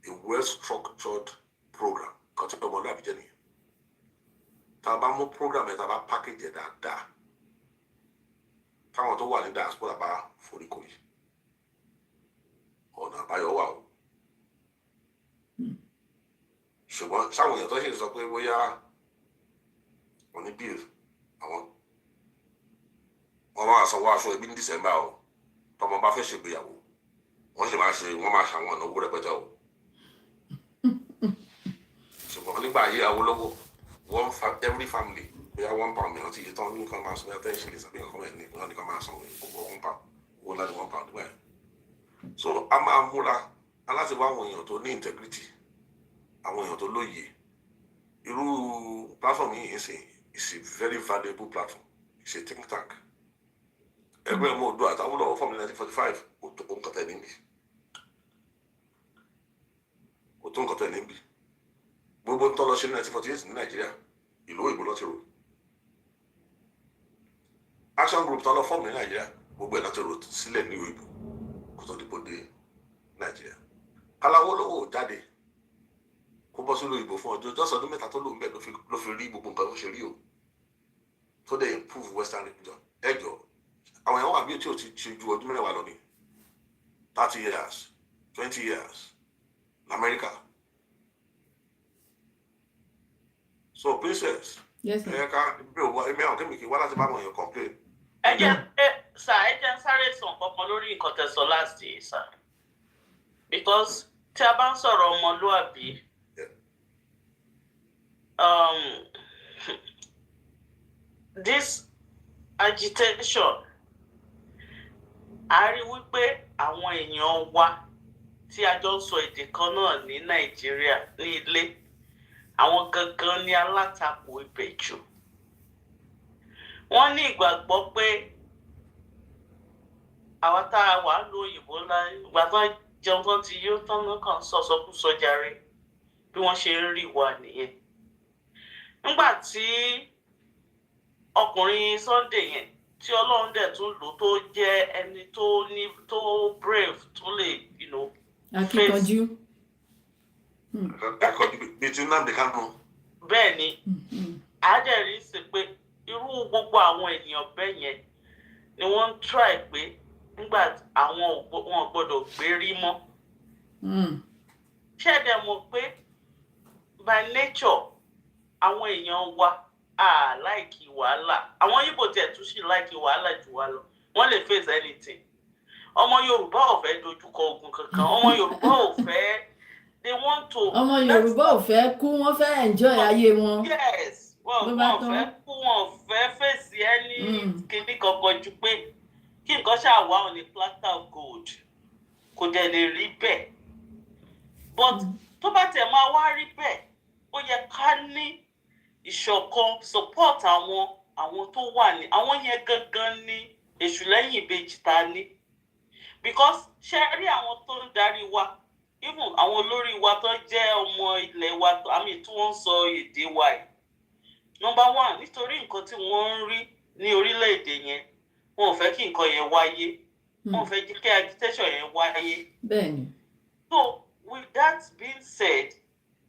A: a well-structured program. Kọ́tí ọmọdé àbíjẹ́ nìyẹn. Tá a bá mú program ẹ̀ tá a bá package ẹ̀ dáadáa. Táwọn tó wà ní diaspora bá foríkò yìí. Ọ̀nà àbáyọ wà o. Ṣùgbọ́n sáwọn èèyàn tó ṣe sọ pé bóyá wọ́n ní bill àwọn wọ́n máa sanwó aṣọ ẹbí ní December o tọmọ bá fẹ́ ṣègbéyàwó wọ́n máa ṣàwọn ìnáwó rẹpẹtẹ o ṣùgbọ́n nígbà ayé Awólọ́wọ̀ every family bóyá £1 mìíràn ti yẹ tán ní nǹkan máa san ẹ̀ tẹ́sí lè sàbí nǹkan mẹ́rin ní nǹkan máa san gbogbo £1 owó láti £1 nígbà yẹn. So a máa múra aláti wá àwọn èèyàn tó ní integrity àwọn èèyàn tó lóye irú platform yìí is a very valuable platform it's a think tank. Ẹgbẹ́ ọmọ Oòduà àtàwọn olówó fọ́ọ̀mù 1945 kò tó nǹkan tẹ̀ níbi. Gbogbo ń tọ́ lọ ṣe ní 1948 ní Nàìjíríà ìlú òyìnbó lọ́ti rò. Action group tán lọ fọ́ọ̀mù ní Nàìjíríà gbogbo ẹ̀ láti rò sílẹ̀ ní òyìnbó kó tó dìbò dé Nàìjíríà. Aláwọ̀ olówó jáde kó bọ́ sílùú òyìnbó fún ọjọ́ ọdún mẹ́ta tó lò ń bẹ̀ ló fi rí gbogbo nǹkan tó ṣe rí o. tó dẹ̀ improve Western region ẹjọ́ àwọn èèyàn wà bí tí o ti ṣe ju ọdún mẹ́wàá lọ ní 30 years 20 years l'Amẹ́ríkà. So princess ká bí o wá ẹ̀mí àwọn kémìkì wá láti bá àwọn èèyàn complain.
C: ẹ jẹ́ ń sáré sàn kankan lórí nǹkan tẹ́ sọ last year sir because tí a bá ń sọ̀rọ̀ ọmọlúàbí this agitation a rí wípé àwọn èèyàn wa tí a jọ ń sọ èdè kan náà ní Nàìjíríà ní ilé àwọn gangan ní alátakò ibẹ̀ jù. Wọ́n ní ìgbàgbọ́ pé àwa tá a wà lóyìnbó ìgbà tán jẹun tán ti yó tán náà kàn sọ̀sọ́kúsọ jàre bí wọ́n ṣe ń rí wa nìyẹn. Nígbà tí ọkùnrin Sunday yẹn tí Ọlọ́run dẹ̀ tún lò tó jẹ́ ẹni tó brave tó lè
B: akíkanjú.
C: Bẹ́ẹ̀ ni àádẹ́rì sí pé irú gbogbo àwọn ènìyàn bẹ́ẹ̀ yẹn ni wọ́n ń try pé nígbà àwọn wọn gbọ́dọ̀ gbérí mọ́. Ṣé ẹ dẹ̀ mọ̀ pé by nature àwọn èèyàn wa láìkí wàhálà, àwọn Ìgbò tiẹ̀ tún sì láìkí wàhálà jù wá lọ, wọ́n lè face anything. Ọmọ Yorùbá ò fẹ́ dojúkọ ogun kankan, ọmọ Yorùbá ò fẹ́, they want to.
B: ọmọ Yorùbá ò fẹ́ kú, wọ́n fẹ́ enjoy ayé wọn.
C: Yes, wọ́n fẹ́ kú, wọ́n fẹ́ fèsì ẹni kíní kankan ju pé kí nǹkan ṣáà wà on a platter of gold, kò dẹ̀ lè rí bẹ́ẹ̀. But tó bá tẹ̀ máa wá rí bẹ́ẹ̀, ó yẹ ká ní ìṣọ̀kan support àwọn tó wà ní àwọn yẹn gangan ní èṣù lẹ́yìn ìbejì ta ní. Because ṣe rí àwọn tó ń darí wa, even àwọn olórí wa tó jẹ́ ọmọ ilẹ̀ wa, àmì tí wọ́n ń sọ èdè wa yìí. Number one, nítorí nǹkan tí wọ́n ń rí ní orílẹ̀-èdè yẹn, wọn ò fẹ́ kí nǹkan yẹn wáyé, wọn ò fẹ́ kí agitation yẹn wáyé.
B: Bẹ́ẹ̀ni.
C: So with that being said,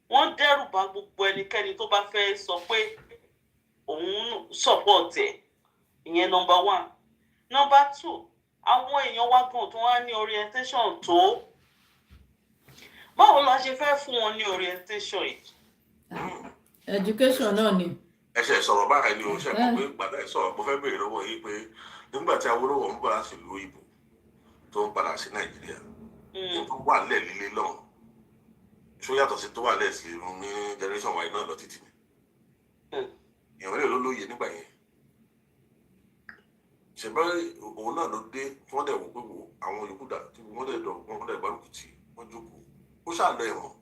C: wọ́n dẹ́rù bà gbogbo ẹnikẹ́ni tó bá fẹ́ sọ pé òun support ẹ̀. Ìyẹn number one. Number two, àwọn èèyàn wa gan tó wá ní orientation tó. Báwo la ṣe fẹ́ fún wọn ní orientation yìí?
B: Education náà ni.
A: Ẹ ṣe sọ̀rọ̀ báyìí ni o ṣe mọ̀ pé gbàdá ẹ sọ̀rọ̀ mo fẹ́ béèrè lọ́wọ́ yìí pé nígbà tí Awólọ́wọ̀ ń bọ̀ láti ìlú òyìnbó tó ń padà sí Nàìjíríà, tó wà lẹ̀ lílé lọ́hùn, ṣó yàtọ̀ sí tó wà lẹ̀ sí irun ní generation wa náà lọ títí ni. Èèyàn mélòó ló lóye nígbà yẹn? Ṣèbẹ́ òun náà ló dé tí wọ́n dẹ̀ wò pé wo àwọn yòókù dà tí wọ́n dẹ̀ gbárùkù tì wọ́n jókòó. Ó ṣàlọ́ ẹ̀wọ̀n,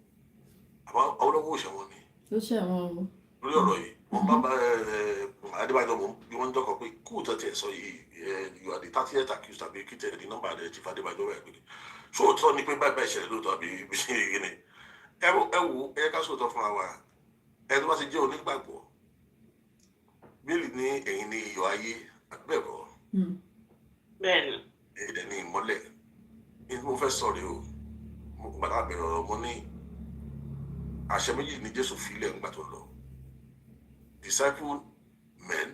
A: àmọ́ Awólọ́wọ̀ ò ṣẹ̀wọ̀n ni.
B: Ó ṣẹ̀wọ̀n o.
A: Lórí ọ̀rọ̀ yìí, wọ́n bá Adébájọ́ mọ̀ bí wọ́n ń jọ́kọ̀ pé kú tó tiẹ̀ sọ yìí, you are the 30th accused àbí kí tẹ̀ ní nọ́mbà rẹ̀ Chief Adébájọ́ wà pé ṣó o tọ́ ni pé báyìí báyìí ṣẹlẹ̀ lóòótọ́ àbí bí ṣe yìí ni. Ẹ wo ẹ yẹ ká sóòótọ́ fún wa, ẹ tó bá ti jẹ́ onígbàgbọ́, Bíbélì ní ẹ̀yin ni iyọ̀ ayé àbẹ̀bọ̀.
C: Bẹ́ẹ̀ni.
A: Ẹ̀dẹ̀ ní ìmọ́lẹ̀. Ní mo fẹ́ sọ̀rọ̀ o, mo gbàdá bẹ̀rẹ̀ ọ̀rọ̀ mo ní àṣẹ méjì ní Jésù fílẹ̀ ńgbà tó lọ. Disciple men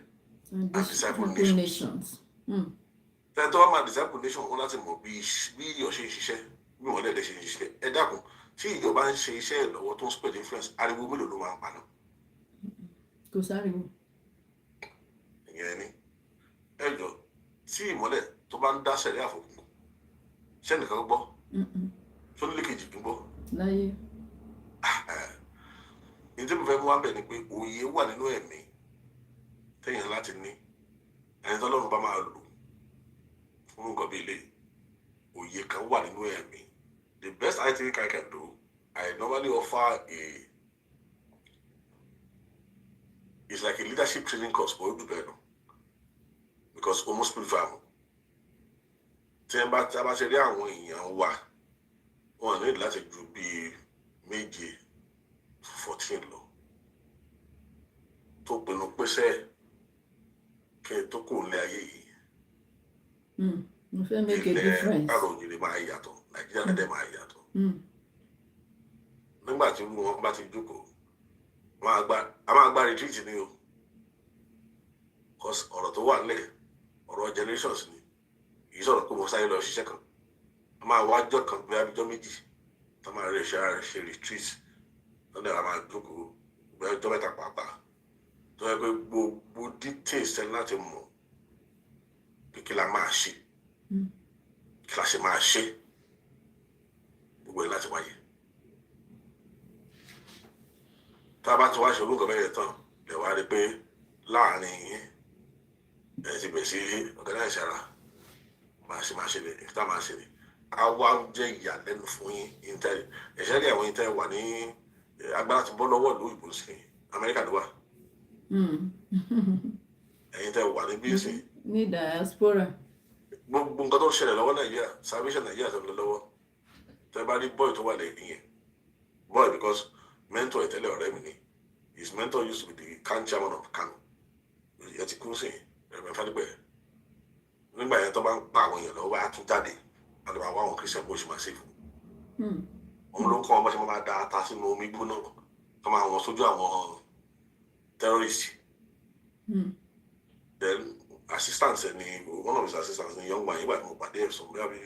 A: and disciple nations. Tẹ́tọ́ wá máa disciple nation wọn láti mọ̀ bí iyọ̀ ṣe ń ṣiṣẹ́, bí wọ́n lẹ́dẹ̀ ṣe ń ṣiṣẹ́. Ẹ dákun, tí ìjọba ń ṣe iṣẹ́ ìlọ́wọ́ tó ń spread influence, ariwo mélòó ló máa ń pa náà?
B: Kò sáriwo.
A: Ìyẹn ni. Ẹ jọ, tí ìmọ́lẹ̀ tó bá ń dá sẹ̀rí àfọ̀kùn, ṣẹ́nìkan gbọ́? Ṣó nílé kejì tó gbọ́?
B: Láyé.
A: Ìdí mo fẹ́ mú wá bẹ̀ ni pé òye wà nínú ẹ̀mí téèyàn láti ní. Ẹni tó lọ́run bá máa lò fún nǹkan bí ilé, òye kan wà nínú ẹ̀mí. The best I think I can do, I normally offer it's like a leadership training course for you to because almost spiritual. Tí ẹ bá ṣe rí àwọn èèyàn wa, wọn ní láti ju bí 14 lọ. Tó pinnu pèsè kí n tó kù ní ayé yìí.
B: Mo fẹ́ make a difference.
A: Ilẹ̀ àròyìnrìn máa yàtọ̀, Nàìjíríà dẹ̀ máa yàtọ̀. Nígbà tí wọ́n bá ti jókòó, a máa gba retreat ni o. Because ọ̀rọ̀ tó wà nílẹ̀, ọ̀rọ̀ generations ni. Kì í sọ̀rọ̀ pé mo sáré lọ ṣiṣẹ́ kan. A máa wájọ́ kan bí abijọ́ méjì. Tá máa rẹ̀ ṣe retreat. Lọ́dọ̀ a máa jókòó bí ọjọ́ mẹ́ta pàápàá. Tó yẹ pé gbogbo details ẹ̀ láti mọ̀ pé kí la máa ṣe. Kí la ṣe máa ṣe. Gbogbo ẹ̀ láti wáyé. Tá a bá ti wá ṣe olóògùn mẹ́rin tán, lè wá rí pé láàrin yín ẹ̀ ti bẹ̀ sí organize ara máa ṣe ni, ìta máa ṣe ni. A wá jẹ́ ìyàlẹ́nu fún yín ẹ̀ṣẹ́ rí àwọn ìtẹ́ wà ní agbára ti bọ́ lọ́wọ́ ìlú ìbò sí Amẹ́ríkà ló wà. Ẹ̀yin tẹ́ wà ní bíyèsí.
B: Ní diaspora.
A: Gbogbo nǹkan tó ń ṣẹlẹ̀ lọ́wọ́ Nàìjíríà, salvation Nàìjíríà tó ń lọ lọ́wọ́. Tẹ́ bá rí boy tó wà lẹ́yìn yẹn. Boy because mentor ìtẹ́lẹ̀ ọ̀rẹ́ mi ni. His mentor used to be the CAN chairman of Kano. Ẹ ti kú sí ẹ̀rọ Fádípẹ̀. Nígbà yẹn tó bá ń pa àwọn èèyàn lọ́wọ́ á tún jáde. Àti àwọn àwọn Christian bó ṣe máa ṣe fún. Òun ló ń kọ́ ọmọ ṣe máa da ata sínú omi gbóná tó máa wọ́n sójú àwọn terrorist. Then assistant ni one of his assistants ni young man yìí wà ní mo pàdé ẹ̀ sọ maybe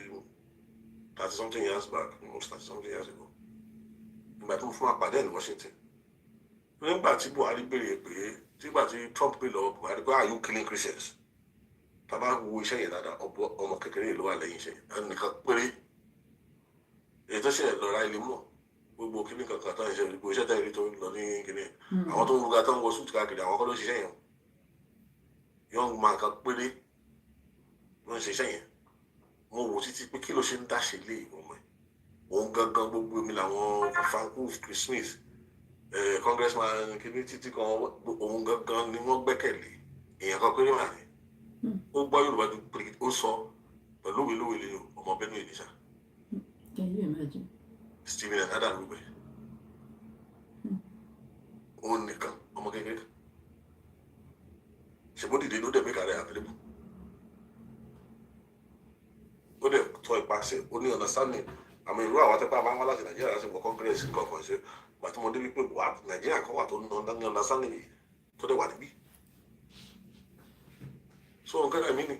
A: 30-something years back, almost 30-something years ago. Ìgbà tí mo fún àpàdé ní Washington. Nígbà tí Buhari béèrè pé nígbà tí Trump pè lọ Buhari pé are you killing Christians? Tàbá wo iṣẹ́ yẹn dáadáa ọmọ kékeré ló wà lẹ́yìn iṣẹ́ yẹn nìkan péré. Èyí tó ṣe lọ́ra ilé mọ̀ gbogbo kíní kankan tó ń ṣe gbogbo iṣẹ́ tẹ́lẹ̀ tó lọ ní kíní. Àwọn tó ń ruga tó ń wọ suit káàkiri àwọn kọ́ ló ṣiṣẹ́ yẹn. Young man kan péré ló ń ṣiṣẹ́ yẹn. Mo wò títí pé kí ló ṣe ń dáṣe lé ọmọ ẹ̀. Òun gangan gbogbo mi làwọn Francis Chris Smith congressman kìíní títí kan òun gangan ni wọ́n gbẹ́kẹ̀lé èèyàn kan péré wà ní. Ó gbọ́ Yorùbá ju pé ó sọ pẹ̀lú òwe lé ọmọ Benue Ìdíṣà.
B: Can you imagine?
A: Stephen Adada ló gbẹ. Òun nìkan ọmọ kékeré. Ṣèbó dìde ló dẹ̀ mí kàrẹ́ àbẹ̀lẹ́bù. Ó dẹ̀ tọ́ ìpàṣẹ ó ní understanding àmì ìlú àwọn atẹ́pá máa ń wá láti Nàìjíríà láti wọ congress nǹkan ṣe gbà tí mo dé wípé wà Nàìjíríà kan wà tó ní understanding yìí tó dẹ̀ wà níbí. So nǹkan ẹ̀mí ni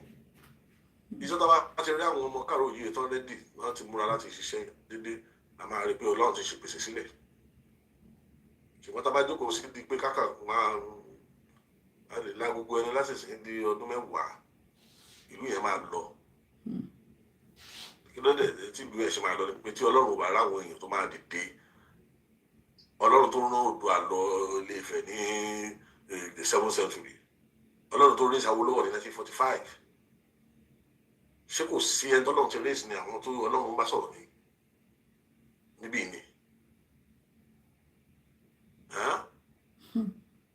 A: ìjọba bá ti rí àwọn ọmọ káàró yìí tán rẹ́dì wọ́n ti múra láti ṣiṣẹ́ dédé a máa rí pé Ọlọ́run ti ṣèpèsè sílẹ̀. Ṣùgbọ́n tá a bá jókòó sí di pé káàkà máa lè la gbogbo ẹni láti sìn di ọdún 10 ìlú yẹn máa lọ. Kí ló dé tí ìlú ẹ̀ ṣe máa lọ ní pé tí Ọlọ́run bá ráwọn èèyàn tó máa dìde Ọlọ́run tó rán Oòduà lọ Ilé-Ifẹ̀ ní the 7th century Ọlọ́run tó rí Awólọ́wọ̀ ní 1945 ṣé kò sí ẹni tó Ọlọ́run ti rí ìsìn ní àwọn tó Ọlọ́run bá sọ̀rọ̀ níbí ni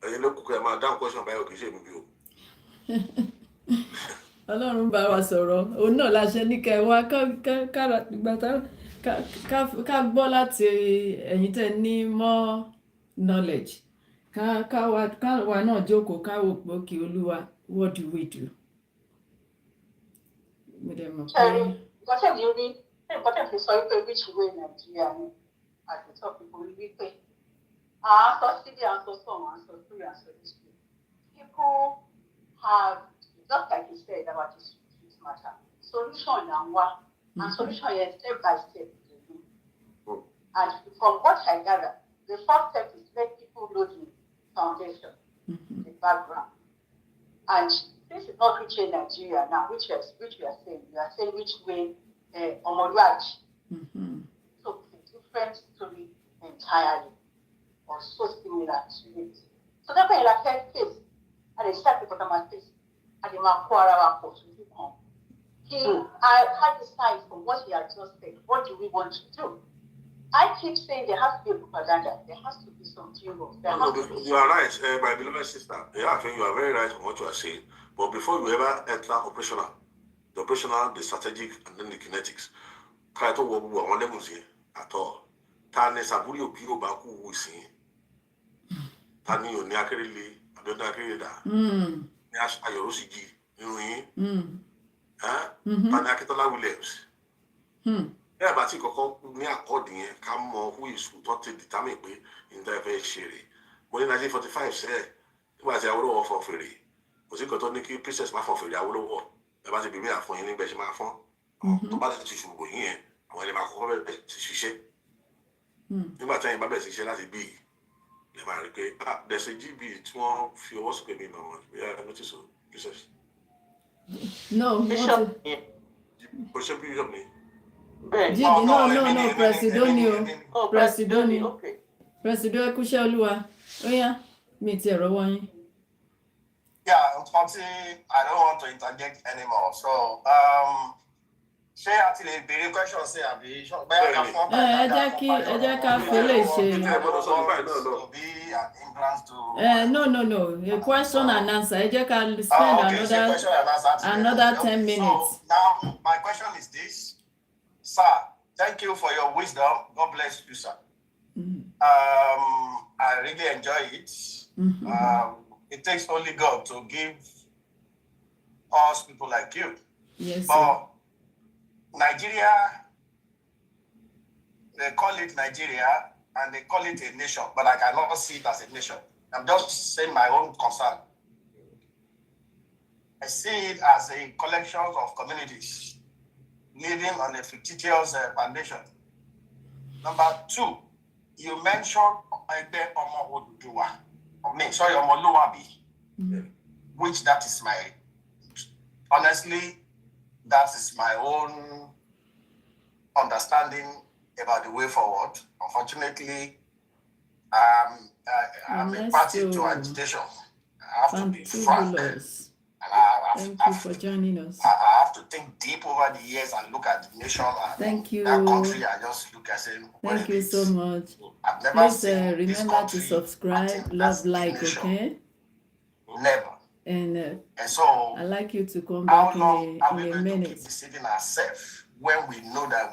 A: ẹ̀yin ló kúkú ẹ̀ máa dáhùn question báyọ̀ kì í ṣe èmi bí o.
B: Ọlọ́run bá wa sọ̀rọ̀ òun náà la ṣe ní kẹ́ wá ká gbọ́ láti ẹ̀yin tẹ́ ní more knowledge ká wa náà jókòó ká wò pé kí Olúwa what do we do. Mo dẹ̀ mọ̀ pé.
G: Nǹkan tẹ̀lé rí nǹkan tẹ̀lé sọ wípé which way Nàìjíríà ni àtúntò people rí wípé à ń sọ síbi à ń sọ sọ̀rọ̀ à ń sọ sórí à ń sọ this way. People have just like you said about this matter, solution and and solution is step by step. And from what I gather, the first step is let people know the foundation, the background. And this is not reaching Nigeria now, which we are saying. We are saying which way Omoluaji. So it's a different story entirely, or so similar to it. So that's why I said face, and I start because I'm face. And I had decide from what he had just said, what do we want to do? I keep saying there has to be a propaganda. There has to be some duels.
A: You are right, my beloved sister. Yeah, I think you are very right on what you are saying. But before you ever enter operational, the strategic, and then the kinetics, try to work with one levels here at all. Tani saburi obi obaku wusi. Tani oni akerele, adona akereda. Ní Ayọ̀rọ̀ sì jí nínú yín Tani Akíntọ́lá Williams ẹ bá tí kọ́kọ́ ní àkọ́ọ̀dì yẹn ká mọ who is who tó ti determine pé níta ẹ fẹ́ ṣe rè mo ní 1945 sẹ́ẹ̀ nígbà tí Awólọ́wọ̀ fọn fèrè kò sí kan tó ní kí princess má fọn fèrè Awólọ́wọ̀ ẹ bá ti bèmí àfọn yín nígbà ṣe máa fọn tó bá ti ṣùgbọ́n yín yẹn àwọn ẹni máa kọ́kọ́ bẹ̀rẹ̀ ti ṣiṣẹ́ nígbà tí ẹ̀yin bá bẹ̀rẹ̀ sí ṣiṣẹ́ láti bí lè máa rí pé there's a GB tí wọ́n fi ọwọ́ sí pé mi náà yeah notice o princess.
B: No,
C: Bishop.
A: Bishop ni.
B: No, Presidoni o. Presidoni.
C: Okay.
B: Presidoni Ẹkúṣẹ́ Olúwa. Ó yá, mi ti ẹ̀rọ wọ́n yín.
D: Yeah, unfortunately, I don't want to interject anymore. So, ṣé a ti lè béèrè question sí àbí bẹ́ẹ̀ ká fún
B: ẹ jẹ́ ká fẹ́lẹ̀ ṣe. No. A question and answer. Ẹ jẹ́ ká spend another 10 minutes.
D: So now my question is this, sir. Thank you for your wisdom. God bless you, sir. I really enjoy it. It takes only God to give us people like you.
B: Yes.
D: But Nigeria, they call it Nigeria and they call it a nation, but I cannot see it as a nation. I'm just saying my own concern. I see it as a collection of communities living on a fictitious foundation. Number 2, you mentioned Egbe Omo Oduduwa. Omo Luwabi, which that is honestly, that is my own understanding about the way forward. Unfortunately, I'm a party to agitation. I have to be frank. And
B: Thank you for joining us.
D: I have to think deep over the years and look at the nation.
B: Thank you.
D: That country, I just look at saying,
B: Thank you so much.
D: I've never
B: Please
D: seen this
B: remember to
D: country
B: subscribe,
D: acting
B: love,
D: as a
B: like,
D: nation.
B: okay?
D: Never.
B: And
D: so,
B: I'd like you to come
D: how
B: back
D: long are we
B: in a
D: going to
B: minute.
D: keep deceiving ourselves when we know that